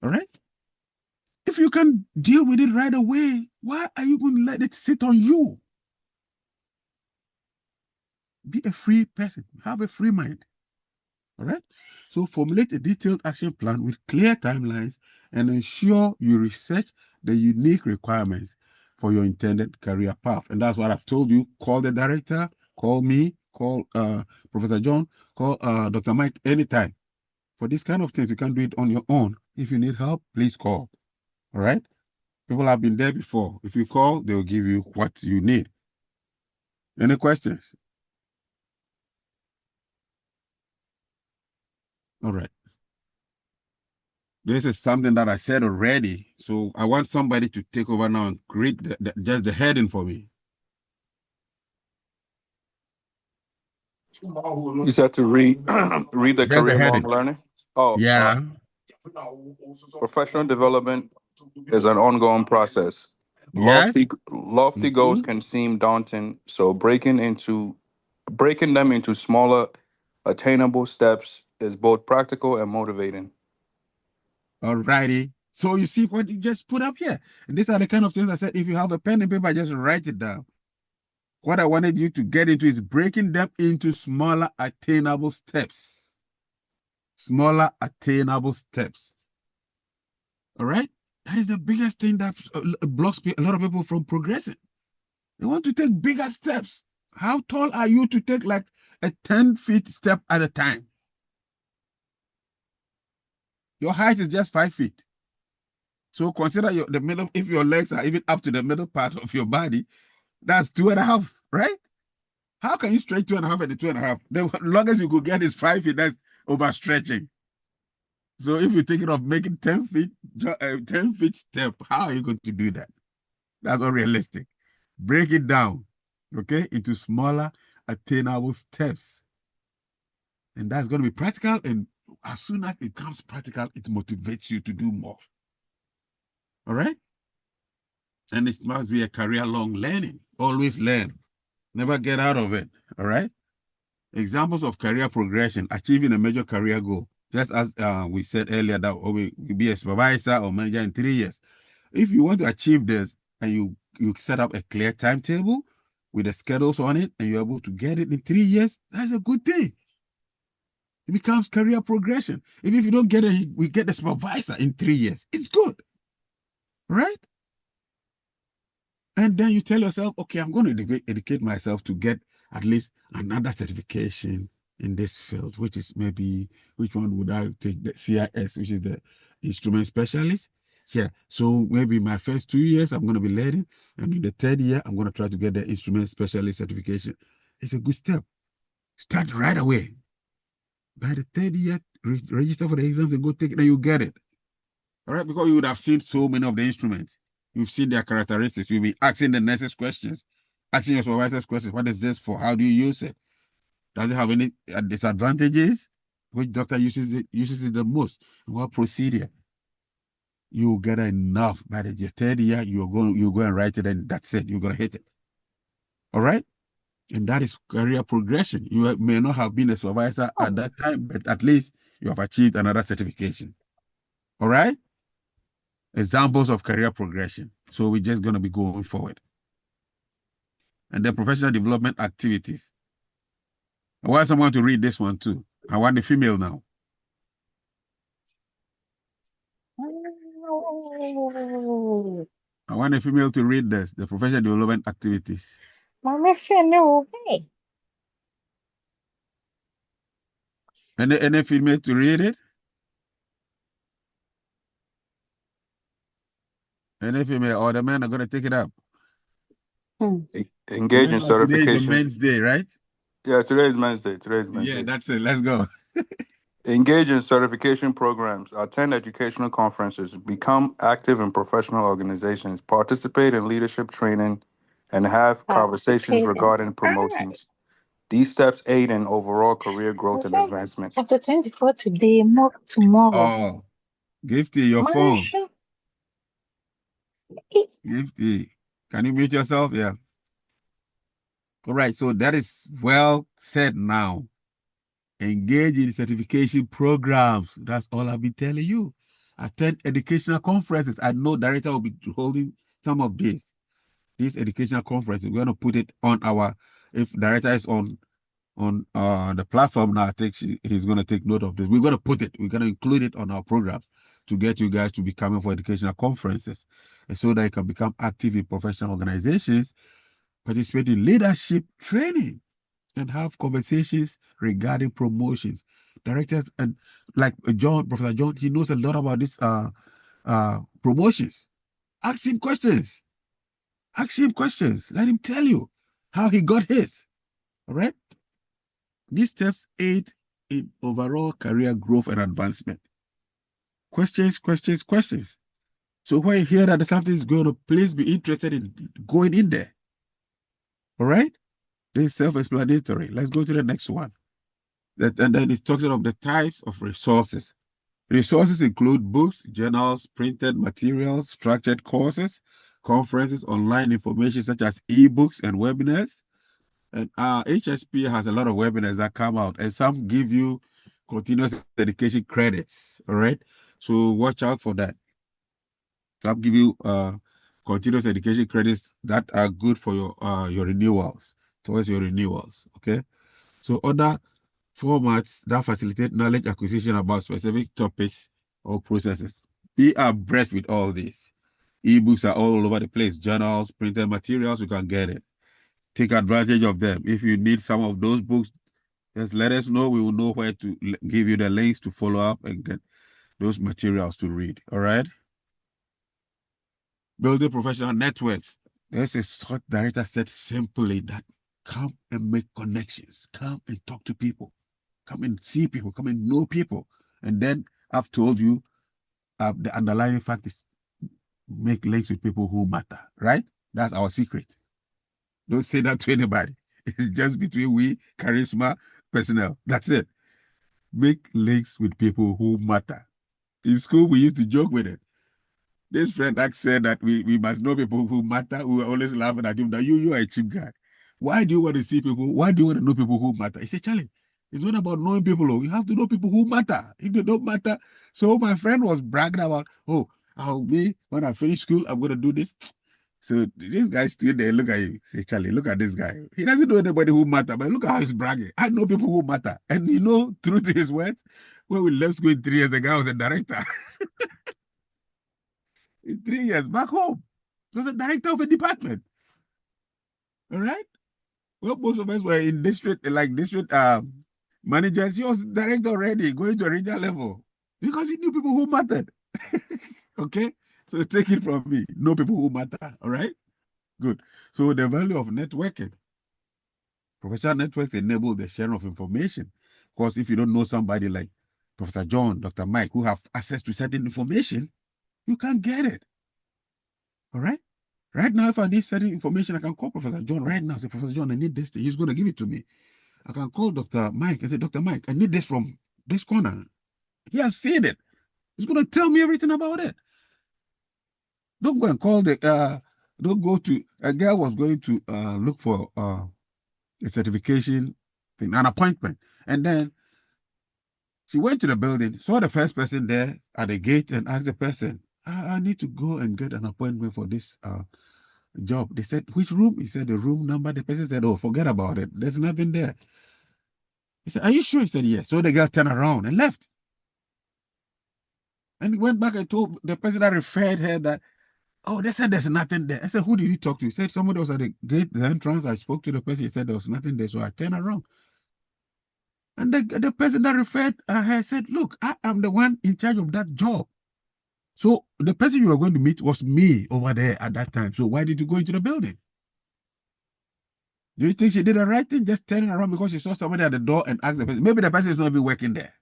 All right? If you can deal with it right away, why are you going to let it sit on you? Be a free person. Have a free mind. All right? So formulate a detailed action plan with clear timelines and ensure you research the unique requirements for your intended career path. And that's what I've told you. Call the director, call me, call Professor John, call Dr. Mike anytime. For these kind of things, you can do it on your own. If you need help, please call. All right? People have been there before. If you call, they'll give you what you need. Any questions? All right. This is something that I said already. So I want somebody to take over now and create just the heading for me. You said to read read the Just the career long heading. learning. Oh, Yeah. professional development is an ongoing process. Yes. Lofty goals can seem daunting, so breaking them into smaller, attainable steps is both practical and motivating. All righty. So you see what you just put up here. And these are the kind of things I said. If you have a pen and paper, just write it down. What I wanted you to get into is breaking them into smaller, attainable steps. Smaller, attainable steps. All right? That is the biggest thing that blocks a lot of people from progressing. They want to take bigger steps. How tall are you to take like a 10-feet step at a time? Your height is just 5 feet. So consider the middle, if your legs are even up to the middle part of your body, that's 2.5, right? How can you stretch 2.5 and 2.5? The longest you could get is 5 feet. That's overstretching. So if you're thinking of making 10 feet, 10 feet step, how are you going to do that? That's unrealistic. Break it down, okay, into smaller, attainable steps. And that's going to be practical. And as soon as it becomes practical, it motivates you to do more. All right? And it must be a career-long learning. Always learn. Never get out of it. All right? Examples of career progression, achieving a major career goal. Just as we said earlier, that we be a supervisor or manager in 3 years. If you want to achieve this and you set up a clear timetable with the schedules on it and you're able to get it in 3 years, that's a good thing. It becomes career progression. If you don't get it, we get the supervisor in 3 years. It's good. Right? And then you tell yourself, okay, I'm going to educate myself to get at least another certification in this field, which is maybe, which one would I take? The CIS, which is the instrument specialist. Yeah. So maybe my first 2 years, I'm going to be learning. And in the third year, I'm going to try to get the instrument specialist certification. It's a good step. Start right away. By the third year, register for the exams and go take it, and you get it. All right, because you would have seen so many of the instruments. You've seen their characteristics. You'll be asking the nurses questions, asking your supervisors questions. What is this for? How do you use it? Does it have any disadvantages? Which doctor uses it the most? And what procedure? You get enough. By the third year, you go and write it, and that's it. You're gonna hit it. All right? And that is career progression. You may not have been a supervisor at that time, but at least you have achieved another certification. All right? Examples of career progression. So we're just going to be going forward. And then professional development activities. I want someone to read this one too. I want the female now. I want a female to read this, the professional development activities. Mama said no way. Any female to read it? Any female, or the men are going to take it up? Engage in certification. Today is the Men's Day, right? Yeah, today is Men's Day. Yeah, that's it. Let's go. Engage in certification programs, attend educational conferences, become active in professional organizations, participate in leadership training, and have conversations regarding promotions. These steps aid in overall career growth and advancement. Chapter 24 today, more tomorrow. Oh, Gifty, your phone. Gifty, can you mute yourself? Yeah. All right, so that is well said now. Engage in certification programs. That's all I've been telling you. Attend educational conferences. I know director will be holding some of these educational conferences. We're going to put it on our, if director is on on the platform now. I think he's going to take note of this. We're going to put it, we're going to include it on our program to get you guys to be coming for educational conferences, and so that you can become active in professional organizations, participate in leadership training, and have conversations regarding promotions. Directors and like Professor John, he knows a lot about this promotions. Ask him questions. Ask him questions. Let him tell you how he got his. All right. These steps aid in overall career growth and advancement. Questions, questions, questions. So when you hear that something is going to, please be interested in going in there. All right. This is self-explanatory. Let's go to the next one. And then it's talking of the types of resources. Resources include books, journals, printed materials, structured courses, conferences, online information such as ebooks and webinars. And HSP has a lot of webinars that come out, and some give you continuous education credits. All right, so watch out for that. Some give you continuous education credits that are good for your renewals, towards your renewals. Okay, so other formats that facilitate knowledge acquisition about specific topics or processes. Be abreast with all this. Ebooks are all over the place. Journals, printed materials, you can get it. Take advantage of them. If you need some of those books, just let us know. We will know where to give you the links to follow up and get those materials to read. All right. Building professional networks. There's a short director said simply that come and make connections. Come and talk to people. Come and see people. Come and know people. And then I've told you the underlying fact is make links with people who matter. Right? That's our secret. Don't say that to anybody. It's just between we, charisma, personnel. That's it. Make links with people who matter. In school, we used to joke with it. This friend said that we must know people who matter. We were always laughing at him that you are a cheap guy. Why do you want to see people? Why do you want to know people who matter? He said, Charlie, it's not about knowing people. You have to know people who matter. If they don't matter. So my friend was bragging about, when I finish school, I'm going to do this. So this guy still there, look at you. Say, Charlie, look at this guy. He doesn't know anybody who matter, but look at how he's bragging. I know people who matter. And true to his words, when we left school in 3 years, the guy was a director. In 3 years, back home. He was a director of a department. All right? Well, most of us were in district managers. He was director already, going to a regional level. Because he knew people who mattered. Okay? So take it from me. Know people who matter. All right? Good. So the value of networking. Professional networks enable the sharing of information. Of course, if you don't know somebody like Professor John, Dr. Mike, who have access to certain information, you can't get it. All right? Right now, if I need certain information, I can call Professor John right now. Say, Professor John, I need this thing. He's going to give it to me. I can call Dr. Mike and say, Dr. Mike, I need this from this corner. He has seen it. He's going to tell me everything about it. Don't go and call don't go to, a girl was going to look for a certification thing, an appointment. And then she went to the building, saw the first person there at the gate and asked the person, I need to go and get an appointment for this job. They said, which room? He said, the room number. The person said, oh, forget about it. There's nothing there. He said, are you sure? He said, yes. So the girl turned around and left. And he went back and told the person that referred her that, oh, they said there's nothing there. I said, who did you talk to? He said, somebody was at the gate, the entrance. I spoke to the person. He said there was nothing there. So I turned around. And the person that referred her said, look, I am the one in charge of that job. So the person you were going to meet was me over there at that time. So why did you go into the building? Do you think she did the right thing? Just turning around because she saw somebody at the door and asked the person. Maybe the person is not even working there.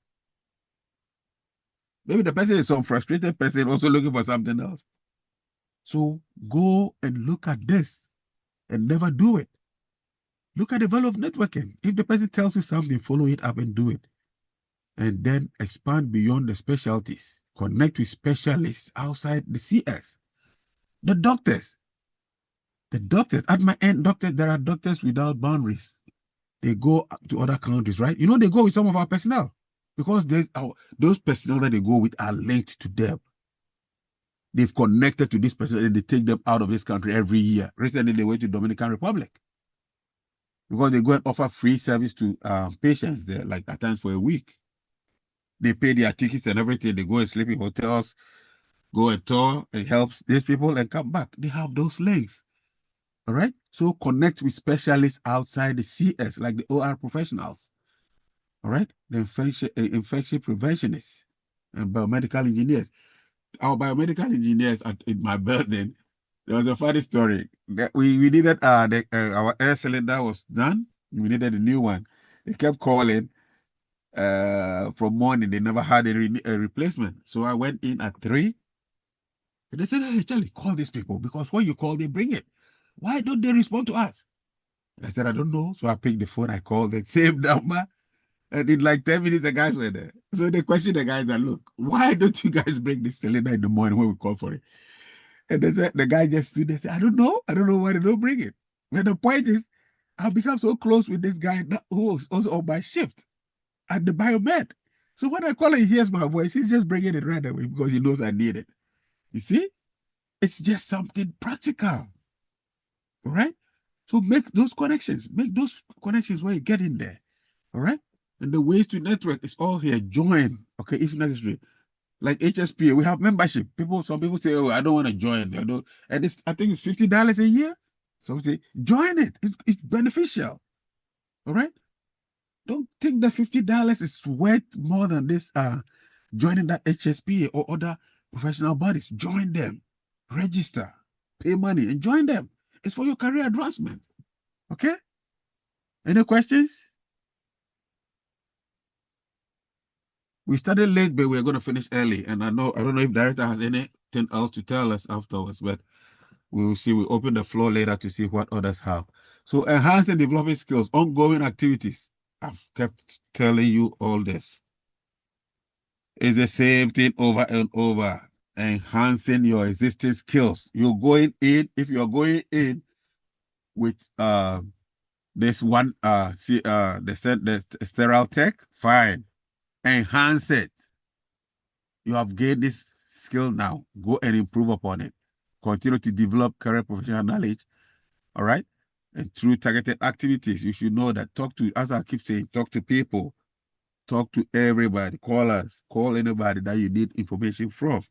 Maybe the person is some frustrated person also looking for something else. So go and look at this and never do it. Look at the value of networking. If the person tells you something, follow it up and do it. And then expand beyond the specialties. Connect with specialists outside the CS. The doctors. At my end, there are doctors without boundaries. They go to other countries, right? They go with some of our personnel because those personnel that they go with are linked to them. They've connected to this person and they take them out of this country every year. Recently, they went to Dominican Republic. because they go and offer free service to patients there, like at times for a week. They pay their tickets and everything. They go and sleep in hotels, go and tour and help these people and come back. They have those links. All right. So connect with specialists outside the CS, like the OR professionals. All right. The infection preventionists and biomedical engineers. Our biomedical engineers in my building, there was a funny story that we needed our air cylinder was done. We needed a new one. They kept calling from morning. They never had a replacement. So I went in at 3. And they said, hey, Charlie, call these people because when you call, they bring it. Why don't they respond to us? And I said, I don't know. So I picked the phone. I called the same number. And in like 10 minutes, the guys were there. So they questioned the guys that, look, why don't you guys bring this cylinder in the morning when we call for it? And they said, the guy just stood there and said, I don't know. I don't know why they don't bring it. But the point is, I've become so close with this guy who was also on my shift at the biomed. So when I call him, he hears my voice. He's just bringing it right away because he knows I need it. You see? It's just something practical. All right? So make those connections. Make those connections where you get in there. All right? And the ways to network is all here. Join, okay, if necessary. Like HSPA, we have membership. Some people say, oh, I don't want to join. And I think it's $50 a year. Some say, join it. It's beneficial. All right? Don't think that $50 is worth more than this joining that HSPA or other professional bodies. Join them. Register. Pay money and join them. It's for your career advancement. Okay? Any questions? We started late, but we're going to finish early. And I don't know if director has anything else to tell us afterwards, but we'll see. We'll open the floor later to see what others have. So enhance and developing skills, ongoing activities. I've kept telling you all this. It's the same thing over and over. Enhancing your existing skills. You're going in, if you're going in with this one, the sterile tech, fine. Enhance it. You have gained this skill now. Go and improve upon it. Continue to develop current professional knowledge. All right. And through targeted activities, you should know that as I keep saying, talk to people, talk to everybody, call us, call anybody that you need information from.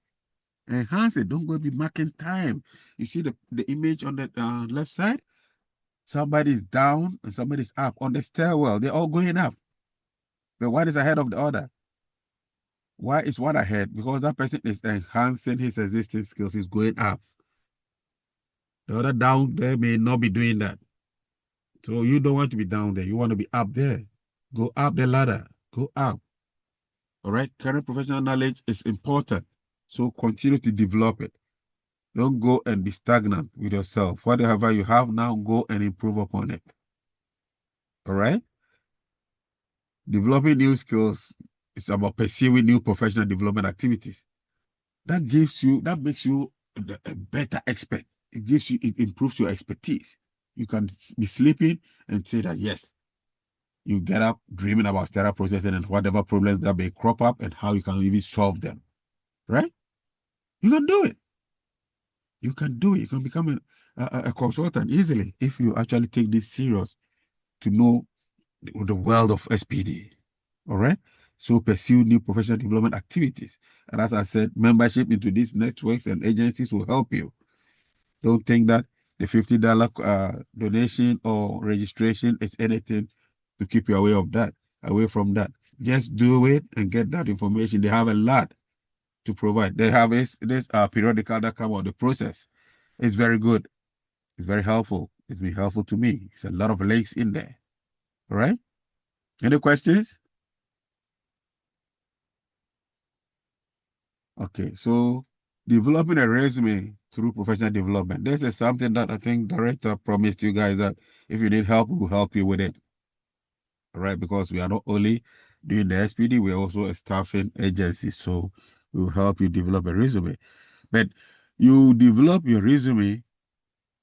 Enhance it. Don't go be marking time. You see the image on the left side? Somebody's down and somebody's up. On the stairwell, they're all going up. But one is ahead of the other. Why is one ahead? Because that person is enhancing his existing skills. He's going up. The other down there may not be doing that. So you don't want to be down there. You want to be up there. Go up the ladder. Go up. All right? Current professional knowledge is important. So continue to develop it. Don't go and be stagnant with yourself. Whatever you have now, go and improve upon it. All right? Developing new skills is about pursuing new professional development activities. That makes you a better expert. It improves your expertise. You can be sleeping and say that, yes, you get up dreaming about sterile processing and whatever problems that may crop up and how you can even solve them, right? You can do it. You can do it. You can become a consultant easily if you actually take this serious to know the world of SPD, all right? So pursue new professional development activities. And as I said, membership into these networks and agencies will help you. Don't think that the $50 donation or registration is anything to keep you away from that. Just do it and get that information. They have a lot to provide. They have this periodical that come out the process. It's very good. It's very helpful. It's been helpful to me. It's a lot of links in there. All right? Any questions? Okay, so developing a resume through professional development. This is something that I think director promised you guys that if you need help, we'll help you with it. All right, because we are not only doing the SPD, we're also a staffing agency. So we'll help you develop a resume. But you develop your resume,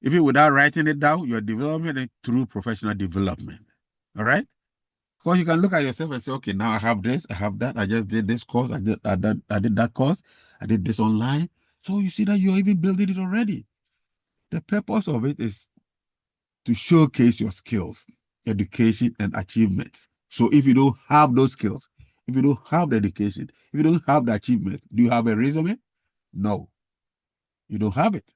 even without writing it down, you're developing it through professional development. All right? Because you can look at yourself and say, okay, now I have this, I have that, I just did this course, I did that course, I did this online. So you see that you're even building it already. The purpose of it is to showcase your skills. education, and achievements. So if you don't have those skills, if you don't have the education, if you don't have the achievements, do you have a resume? No, you don't have it.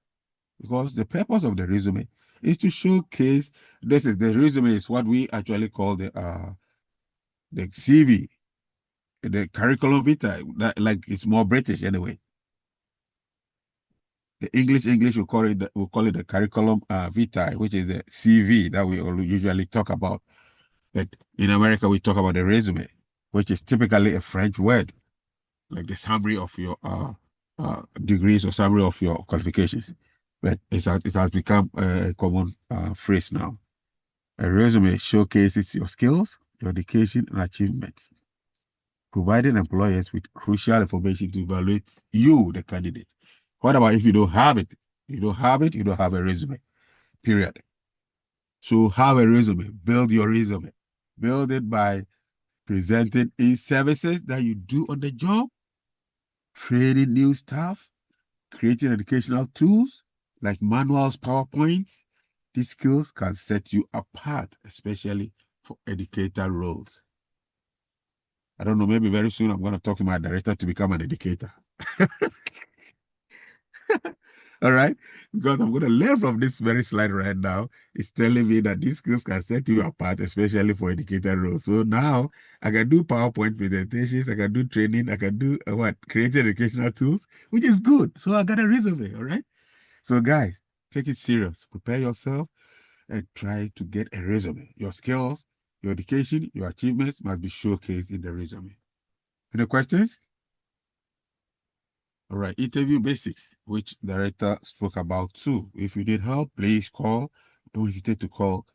Because the purpose of the resume is to showcase, the resume is what we actually call the CV, the curriculum vitae, like it's more British anyway. The English will call it the curriculum vitae, which is the CV that we usually talk about. But in America, we talk about the resume, which is typically a French word, like the summary of your degrees or summary of your qualifications. But it has become a common phrase now. A resume showcases your skills, your education, and achievements, providing employers with crucial information to evaluate you, the candidate. What about if you don't have it? You don't have it, you don't have a resume, period. So have a resume, build your resume. Build it by presenting in services that you do on the job, training new staff, creating educational tools like manuals, PowerPoints. These skills can set you apart, especially for educator roles. I don't know, maybe very soon I'm going to talk to my director to become an educator. All right? Because I'm going to learn from this very slide right now. It's telling me that these skills can set you apart, especially for educator roles. So now I can do PowerPoint presentations, I can do training, I can do creating educational tools, which is good. So I got a resume, all right? So guys, take it serious. Prepare yourself and try to get a resume. Your skills, your education, your achievements must be showcased in the resume. Any questions? All right, interview basics, which director spoke about too. If you need help, please call. Don't hesitate to call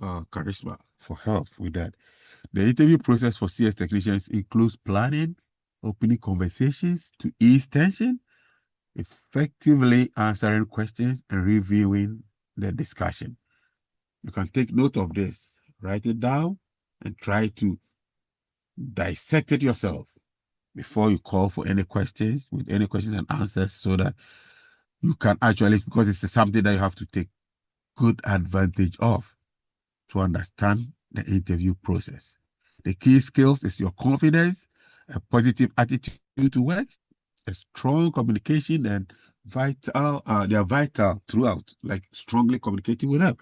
Charisma for help with that. The interview process for CS technicians includes planning, opening conversations to ease tension, effectively answering questions, and reviewing the discussion. You can take note of this, write it down, and try to dissect it yourself before you call for any questions, with any questions and answers, so that you can actually, because it's something that you have to take good advantage of to understand the interview process. The key skills is your confidence, a positive attitude to work, a strong communication, and vital. They are vital throughout, like strongly communicating with them.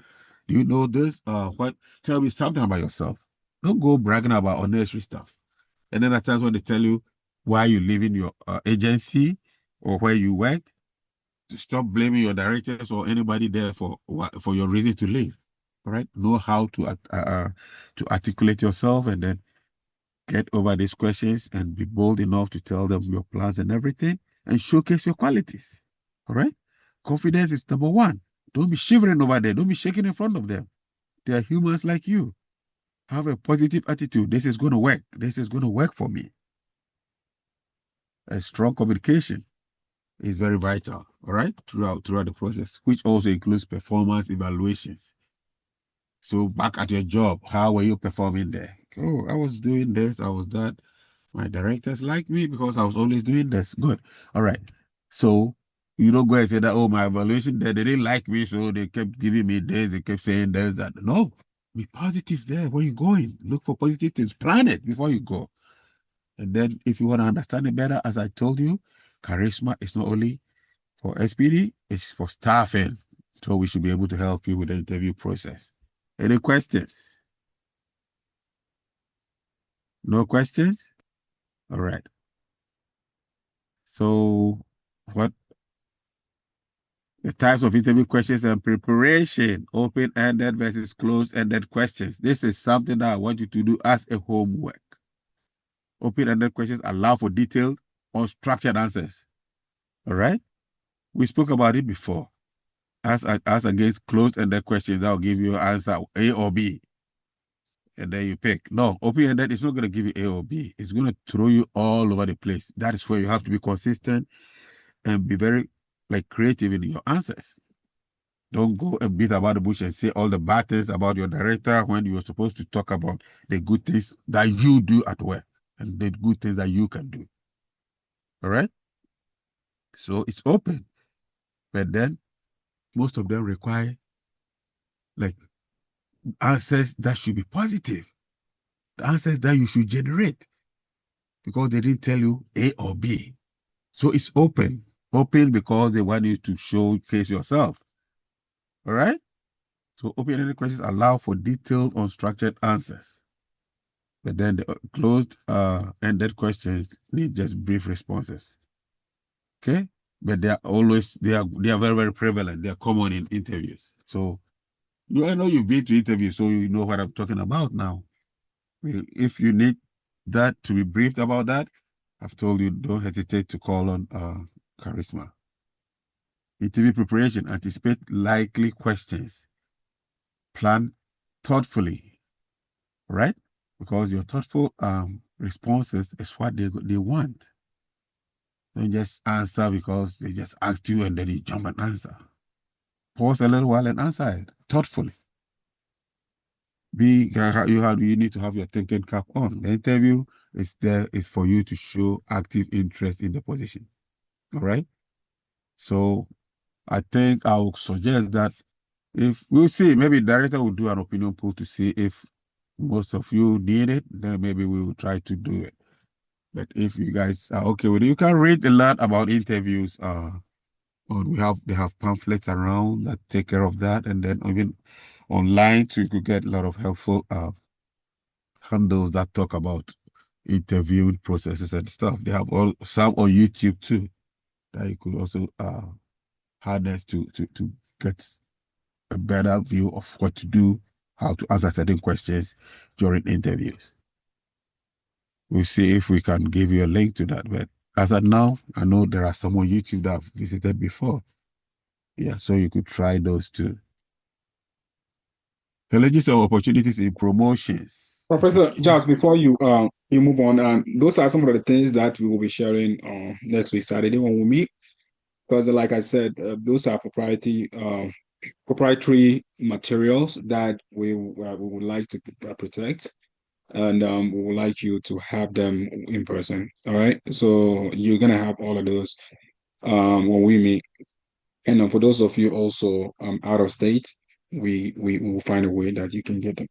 Do you know this? Tell me something about yourself. Don't go bragging about unnecessary stuff. And then at times when they tell you why you leaving your agency or where you work, to stop blaming your directors or anybody there for your reason to leave. All right, know how to articulate yourself, and then get over these questions and be bold enough to tell them your plans and everything, and showcase your qualities. All right, confidence is number one. Don't be shivering over there. Don't be shaking in front of them. They are humans like you. Have a positive attitude. This is going to work. This is going to work for me. A strong communication is very vital, all right, throughout the process, which also includes performance evaluations. So back at your job, how were you performing there? Oh, I was doing this, I was that. My directors like me because I was always doing this. Good. All right. So you don't go and say that, oh, my evaluation there, they didn't like me, so they kept giving me this, they kept saying this, that. No, be positive there. Where you going? Look for positive things. Plan it before you go. And then if you want to understand it better, as I told you, charisma is not only for SPD, it's for staffing. So we should be able to help you with the interview process. Any questions? No questions? All right. So what the types of interview questions and preparation, open-ended versus closed-ended questions. This is something that I want you to do as a homework. Open-ended questions allow for detailed, unstructured answers. All right? We spoke about it before. As against closed-ended questions, that will give you an answer A or B, and then you pick. No, open-ended is not going to give you A or B. It's going to throw you all over the place. That is where you have to be consistent and be very creative in your answers. Don't go and beat about the bush and say all the bad things about your director when you're supposed to talk about the good things that you do at work and the good things that you can do. All right? So it's open, but then most of them require answers that should be positive, the answers that you should generate, because they didn't tell you A or B. So it's open because they want you to showcase yourself. All right? So open-ended questions allow for detailed, unstructured answers. But then the closed-ended questions need just brief responses. Okay? But they are very, very prevalent. They are common in interviews. So I know you've been to interviews, so you know what I'm talking about now. If you need that to be briefed about that, I've told you, don't hesitate to call on Charisma. Interview preparation, anticipate likely questions. Plan thoughtfully, right? Because your thoughtful responses is what they want. Don't just answer because they just asked you and then you jump and answer. Pause a little while and answer it thoughtfully. You need to have your thinking cap on. The interview is for you to show active interest in the position. All right. So I think I would suggest that if we'll see, maybe director will do an opinion poll to see if most of you need it, then maybe we will try to do it. But if you guys are okay with it, you can read a lot about interviews. They have pamphlets around that take care of that, and then even online too, you could get a lot of helpful handles that talk about interviewing processes and stuff. They have some on YouTube too that you could also harness to get a better view of what to do, how to answer certain questions during interviews. We'll see if we can give you a link to that. But as of now, I know there are some on YouTube that I've visited before. Yeah, so you could try those too. Challenges and opportunities in promotions. Professor, just before you move on, those are some of the things that we will be sharing next week Saturday when we meet. Because, like I said, those are proprietary materials that we would like to protect, and we would like you to have them in person. All right, so you're gonna have all of those when we meet, and for those of you also out of state, we will find a way that you can get them.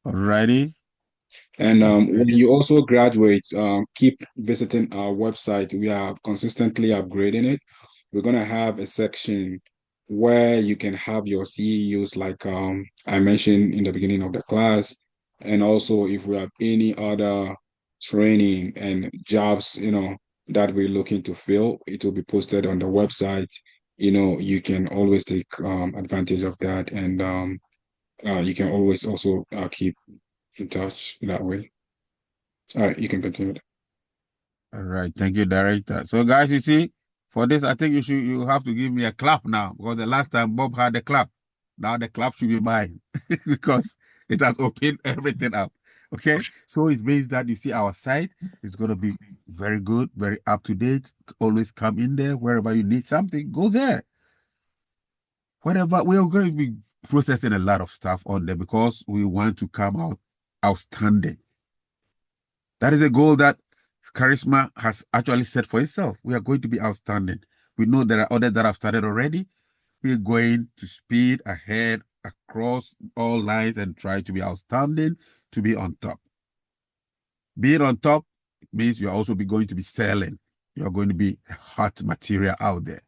Alrighty. And when you also graduate, keep visiting our website. We are consistently upgrading it. We're going to have a section where you can have your CEUs, like I mentioned in the beginning of the class. And also, if we have any other training and jobs, that we're looking to fill, it will be posted on the website. You can always take advantage of that. And you can always also keep in touch that way. All right, you can continue. All right, thank you, Director. So, guys, you see, for this, I think you have to give me a clap now, because the last time Bob had a clap. Now the clap should be mine because it has opened everything up. Okay, so it means that you see our site is going to be very good, very up to date. Always come in there. Wherever you need something, go there. Whatever, we are going to be processing a lot of stuff on there because we want to come out outstanding. That is a goal that Charisma has actually set for itself. We are going to be outstanding. We know there are others that have started already. We're going to speed ahead across all lines and try to be outstanding, to be on top. Being on top means you're also going to be selling. You're going to be a hot material out there.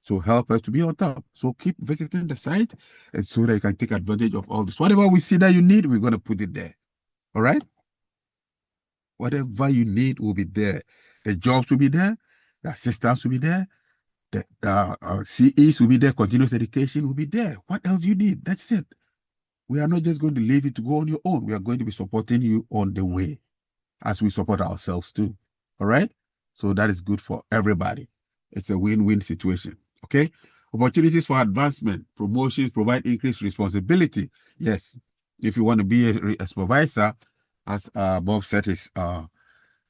So help us to be on top. So keep visiting the site and so that you can take advantage of all this. Whatever we see that you need, we're going to put it there. All right? Whatever you need will be there. The jobs will be there. The assistants will be there. The CEs will be there. Continuous education will be there. What else do you need? That's it. We are not just going to leave you to go on your own. We are going to be supporting you on the way as we support ourselves too. All right? So that is good for everybody. It's a win-win situation. Okay? Opportunities for advancement, promotions provide increased responsibility. Yes. If you want to be a supervisor, as Bob said, his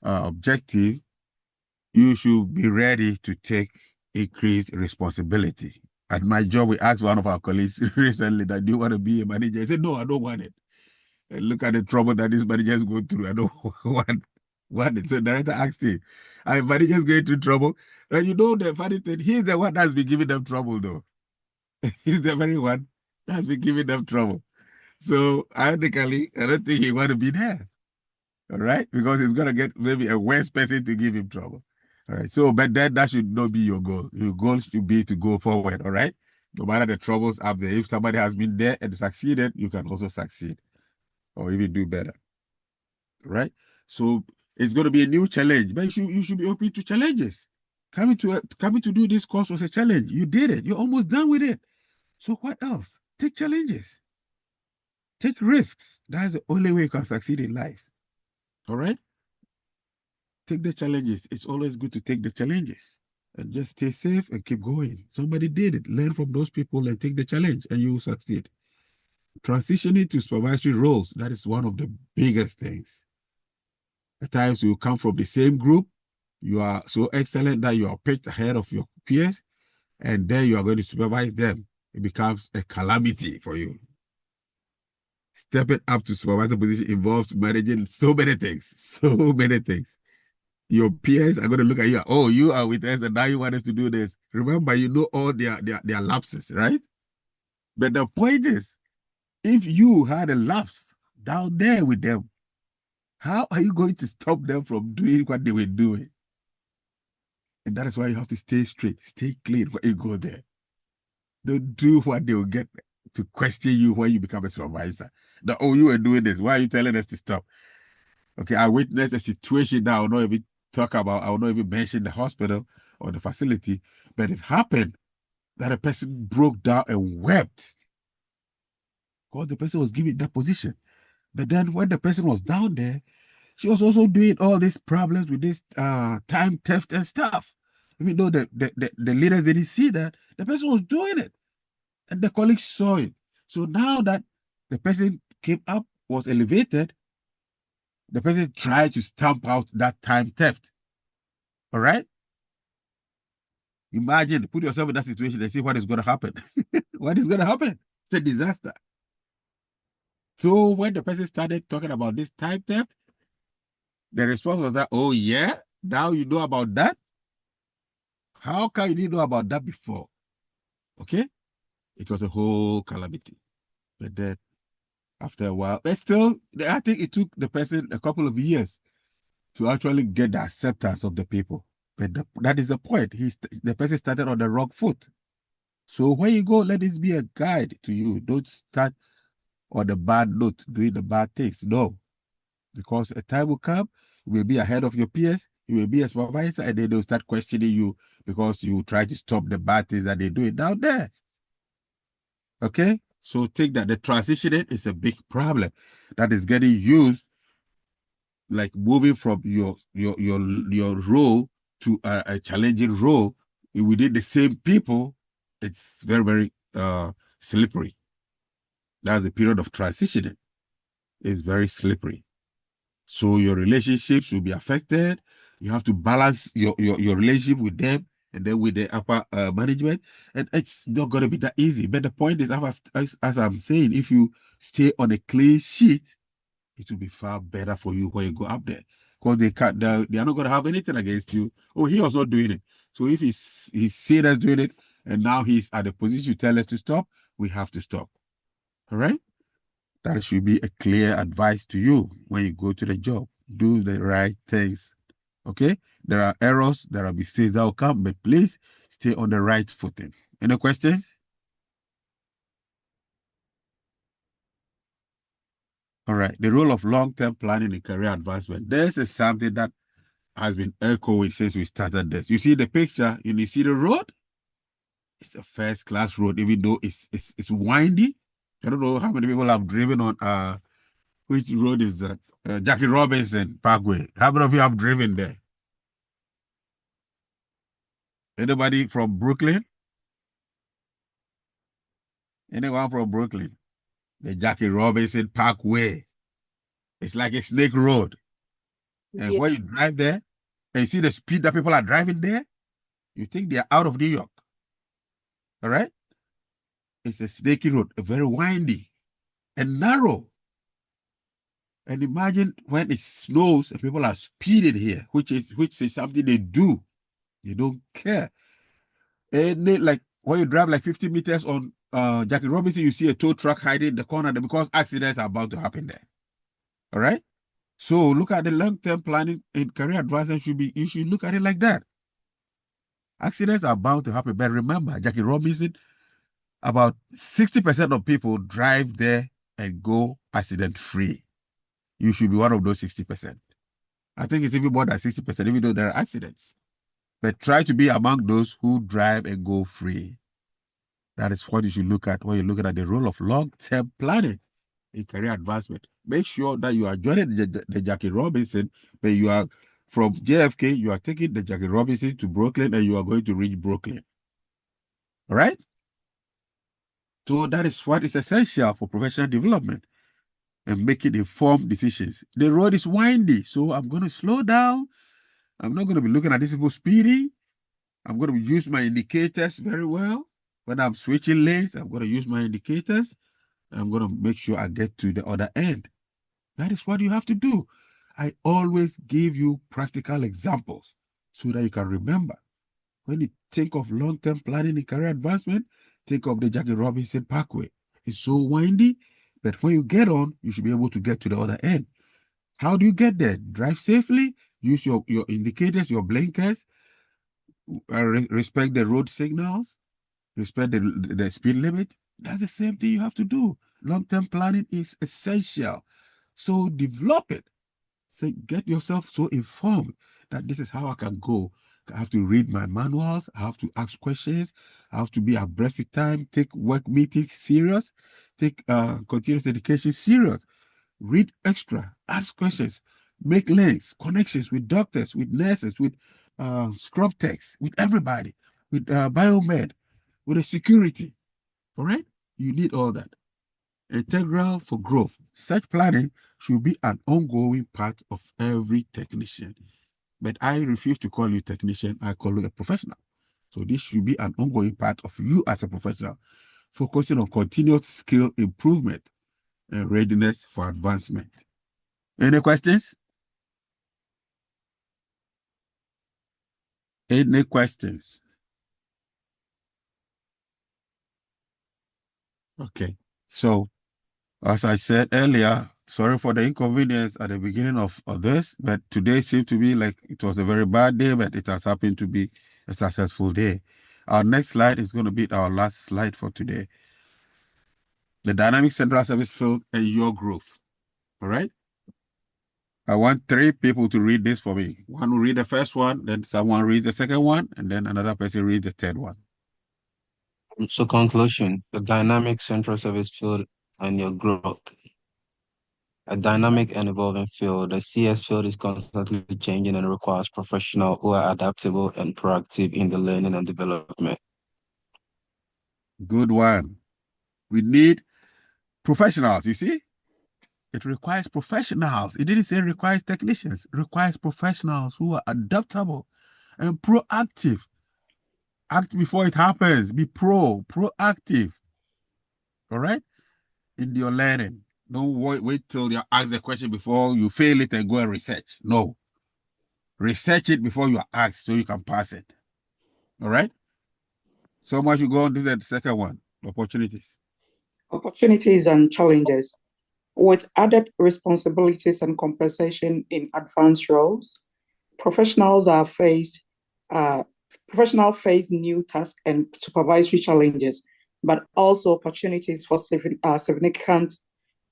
objective, you should be ready to take increased responsibility. At my job, we asked one of our colleagues recently that, do you want to be a manager? He said, no, I don't want it. And look at the trouble that these managers go through. I don't want it. So the director asked him, are managers going through trouble? And you know the funny thing, he's the one that's been giving them trouble though. He's the very one That's been giving them trouble. So ironically, I don't think he want to be there. All right, because he's gonna get maybe a worse person to give him trouble. All right. So, but that should not be your goal. Your goal should be to go forward. All right. No matter the troubles up there, if somebody has been there and succeeded, you can also succeed or even do better. Right. So it's going to be a new challenge, but you should be open to challenges. Coming to do this course was a challenge. You did it. You're almost done with it. So what else? Take challenges. Take risks. That's the only way you can succeed in life. All right. Take the challenges. It's always good to take the challenges and just stay safe and keep going. Somebody did it. Learn from those people and take the challenge, and you will succeed. Transitioning to supervisory roles, that is one of the biggest things. At times you come from the same group, you are so excellent that you are picked ahead of your peers, and then you are going to supervise them. It becomes a calamity for you. Stepping up to supervisor position involves managing so many things, so many things. Your peers are going to look at you. Oh, you are with us, and now you want us to do this. Remember, you know all their lapses, right? But the point is, if you had a lapse down there with them, how are you going to stop them from doing what they were doing? And that is why you have to stay straight, stay clean when you go there. Don't do what they will get to question you when you become a supervisor. That, oh, you were doing this. Why are you telling us to stop? Okay, I witnessed a situation that I will not even talk about. I will not even mention the hospital or the facility, but it happened that a person broke down and wept because the person was given that position. But then when the person was down there, she was also doing all these problems with this time theft and stuff. Even though the leaders didn't see that, the person was doing it. And the colleagues saw it. So now that the person came up, was elevated, the person tried to stamp out that time theft. All right? Imagine, put yourself in that situation and see what is going to happen. What is going to happen? It's a disaster. So when the person started talking about this time theft, the response was that, oh yeah, now you know about that? How can you didn't know about that before? Okay? It was a whole calamity. But then after a while, but still, I think it took the person a couple of years to actually get the acceptance of the people. But that is the point. The person started on the wrong foot. So when you go, let this be a guide to you. Don't start on the bad note, doing the bad things. No. Because a time will come, you will be ahead of your peers, you will be a supervisor, and then they'll start questioning you because you try to stop the bad things that they're doing down there. Okay? So take that. The transitioning is a big problem that is getting used, like moving from your role to a challenging role within the same people. It's very, very slippery. That's the period of transitioning. It's very slippery. So your relationships will be affected. You have to balance your relationship with them and then with the upper management. And it's not going to be that easy. But the point is, as I'm saying, if you stay on a clean sheet, it will be far better for you when you go up there. Because they are not going to have anything against you. Oh, he was not doing it. So if he's seen us doing it, and now he's at the position you tell us to stop, we have to stop. All right? That should be a clear advice to you when you go to the job. Do the right things. Okay? There are errors, there are mistakes that will come, but please stay on the right footing. Any questions? All right. The role of long-term planning in career advancement. This is something that has been echoing since we started this. You see the picture, you see the road? It's a first-class road, even though it's windy. I don't know how many people have driven on which road is that? Jackie Robinson Parkway. How many of you have driven there? Anybody from Brooklyn? Anyone from Brooklyn? The Jackie Robinson Parkway. It's like a snake road. And when you drive there and you see the speed that people are driving there, you think they are out of New York. All right? It's a snaky road, very windy and narrow. And imagine when it snows and people are speeding here, which is something they do. They don't care. And like when you drive like 50 meters on Jackie Robinson, you see a tow truck hiding in the corner there because accidents are about to happen there. All right. So look at the long-term planning in career advancement. You should look at it like that. Accidents are bound to happen, but remember, Jackie Robinson, about 60% of people drive there and go accident-free. You should be one of those 60%. I think it's even more than 60%, even though there are accidents. But try to be among those who drive and go free. That is what you should look at when you're looking at the role of long-term planning in career advancement. Make sure that you are joining the Jackie Robinson, but you are from JFK, you are taking the Jackie Robinson to Brooklyn, and you are going to reach Brooklyn. All right? So that is what is essential for professional development and making informed decisions. The road is windy, so I'm going to slow down. I'm not going to be looking at these people speeding. I'm going to use my indicators very well. When I'm switching lanes, I'm going to use my indicators. I'm going to make sure I get to the other end. That is what you have to do. I always give you practical examples so that you can remember. When you think of long-term planning in career advancement, think of the Jackie Robinson Parkway. It's so windy, but when you get on, you should be able to get to the other end. How do you get there? Drive safely, use your indicators, your blinkers, respect the road signals, respect the speed limit. That's the same thing you have to do. Long-term planning is essential. So develop it. So get yourself so informed that this is how I can go. I have to read my manuals. I have to ask questions. I have to be abreast with time. Take work meetings serious. Take continuous education serious. Read extra. Ask questions. Make links, connections with doctors, with nurses, with scrub techs, with everybody, with biomed, with the security. All right? You need all that. Integral for growth. Such planning should be an ongoing part of every technician. But I refuse to call you a technician. I call you a professional. So this should be an ongoing part of you as a professional, focusing on continuous skill improvement and readiness for advancement. Any questions? Any questions? Okay. So, as I said earlier, sorry for the inconvenience at the beginning of this, but today seemed to be like it was a very bad day, but it has happened to be a successful day. Our next slide is going to be our last slide for today. The dynamic central service field and your growth. All right? I want 3 people to read this for me. One will read the first one, then someone reads the second one, and then another person reads the third one. So conclusion, the dynamic central service field and your growth. A dynamic and evolving field, the CS field is constantly changing and requires professionals who are adaptable and proactive in the learning and development. Good one. We need professionals, you see? It requires professionals. It didn't say it requires technicians. It requires professionals who are adaptable and proactive. Act before it happens. Be proactive. All right? In your learning. Don't wait till you ask the question before you fail it and go and research. No. Research it before you are asked so you can pass it. All right? So much you go on to the second one. Opportunities. Opportunities and challenges. With added responsibilities and compensation in advanced roles, professionals face new tasks and supervisory challenges, but also opportunities for significant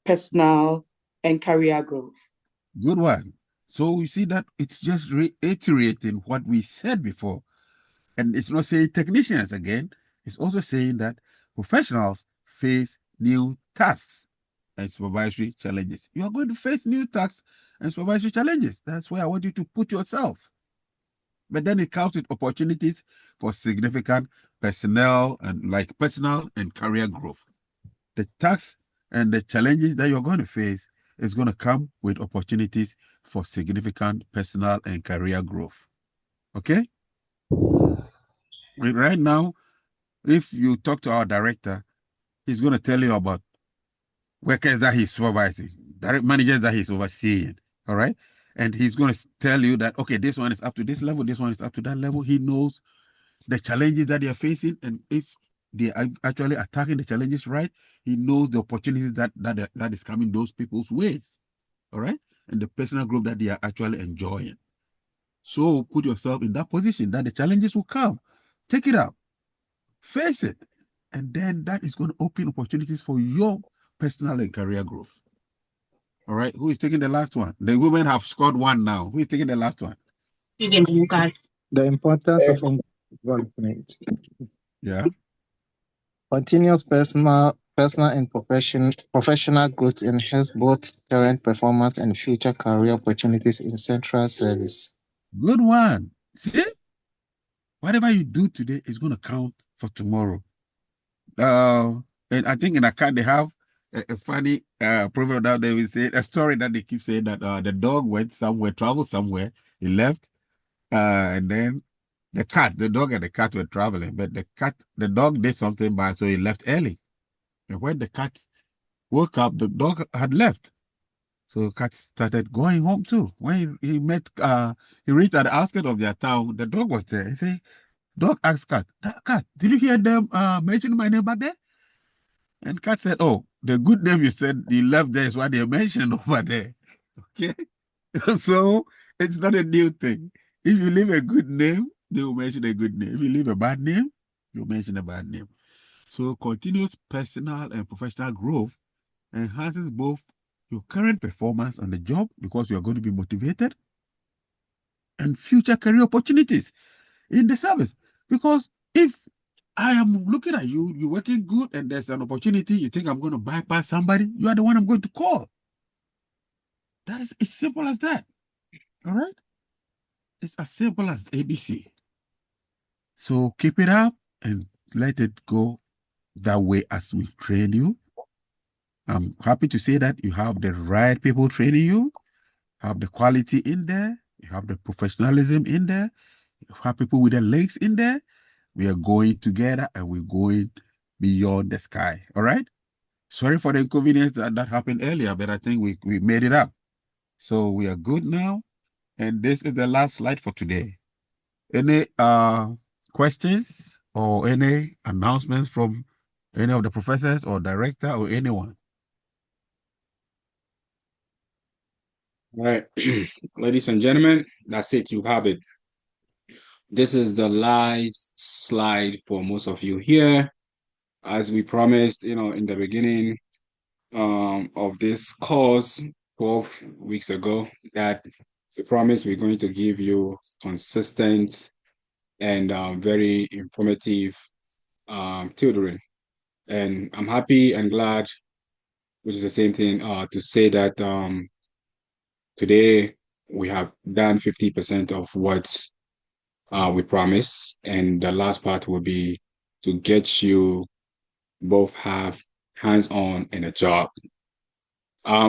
personal and career growth. Good one. So you see that it's just reiterating what we said before. And it's not saying technicians again. It's also saying that professionals face new tasks and supervisory challenges. You are going to face new tasks and supervisory challenges. That's where I want you to put yourself. But then it comes with opportunities for significant personal and career growth. The tasks and the challenges that you're going to face is going to come with opportunities for significant personal and career growth. Okay? Right now, if you talk to our director, he's going to tell you about workers that he's supervising, direct managers that he's overseeing, all right? And he's going to tell you that, okay, this one is up to this level, this one is up to that level. He knows the challenges that they're facing, and if they are actually attacking the challenges right. He knows the opportunities that is coming those people's ways. All right. And the personal growth that they are actually enjoying. So put yourself in that position that the challenges will come. Take it up, face it, and then that is going to open opportunities for your personal and career growth. All right. Who is taking the last one? The women have scored one now. Who is taking the last one? The importance of development. Yeah. Continuous personal and professional growth enhance both current performance and future career opportunities in central service. Good one. See? Whatever you do today is going to count for tomorrow. And I think in Accra they have a funny proverb that they will say, a story that they keep saying that the dog went somewhere, traveled somewhere, he left, and then the dog and the cat were traveling, but the dog did something bad, so he left early. And when the cat woke up, the dog had left. So the cat started going home too. When he reached at the outskirts of their town, the dog was there. He said, dog asked cat, cat, did you hear them mention my name back there? And cat said, oh, the good name you said you left there is what they mentioned over there. Okay. So it's not a new thing. If you leave a good name, they will mention a good name. If you leave a bad name, you'll mention a bad name. So continuous personal and professional growth enhances both your current performance on the job because you are going to be motivated and future career opportunities in the service. Because if I am looking at you, you're working good, and there's an opportunity, you think I'm going to bypass somebody, you are the one I'm going to call. That is as simple as that. All right? It's as simple as ABC. So keep it up and let it go that way as we've trained you. I'm happy to say that you have the right people training you, have the quality in there, you have the professionalism in there, you have people with the legs in there. We are going together and we're going beyond the sky. All right? Sorry for the inconvenience that happened earlier, but I think we made it up. So we are good now. And this is the last slide for today. Any questions or any announcements from any of the professors or director or anyone? All right, ladies and gentlemen, that's it. You have it. This is the last slide for most of you here. As we promised, in the beginning of this course 12 weeks ago, that we promised we're going to give you consistent and very informative tutoring. And I'm happy and glad, which is the same thing, to say that today we have done 50% of what we promised, and the last part will be to get you both have hands-on in a job.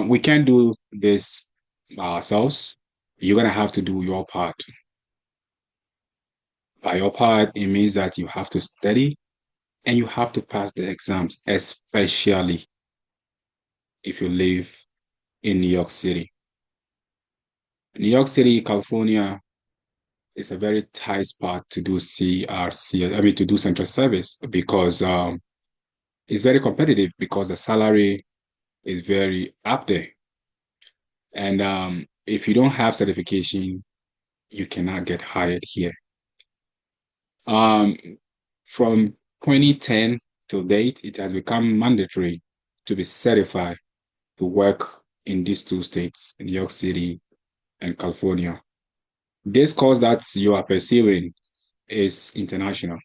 We can't do this by ourselves. You're gonna have to do your part. By your part, it means that you have to study and you have to pass the exams, especially if you live in New York City. New York City, California is a very tight spot to do to do central service because it's very competitive because the salary is very up there. And if you don't have certification, you cannot get hired here. From 2010 to date, it has become mandatory to be certified to work in these two states, New York City and California. This course that you are pursuing is international.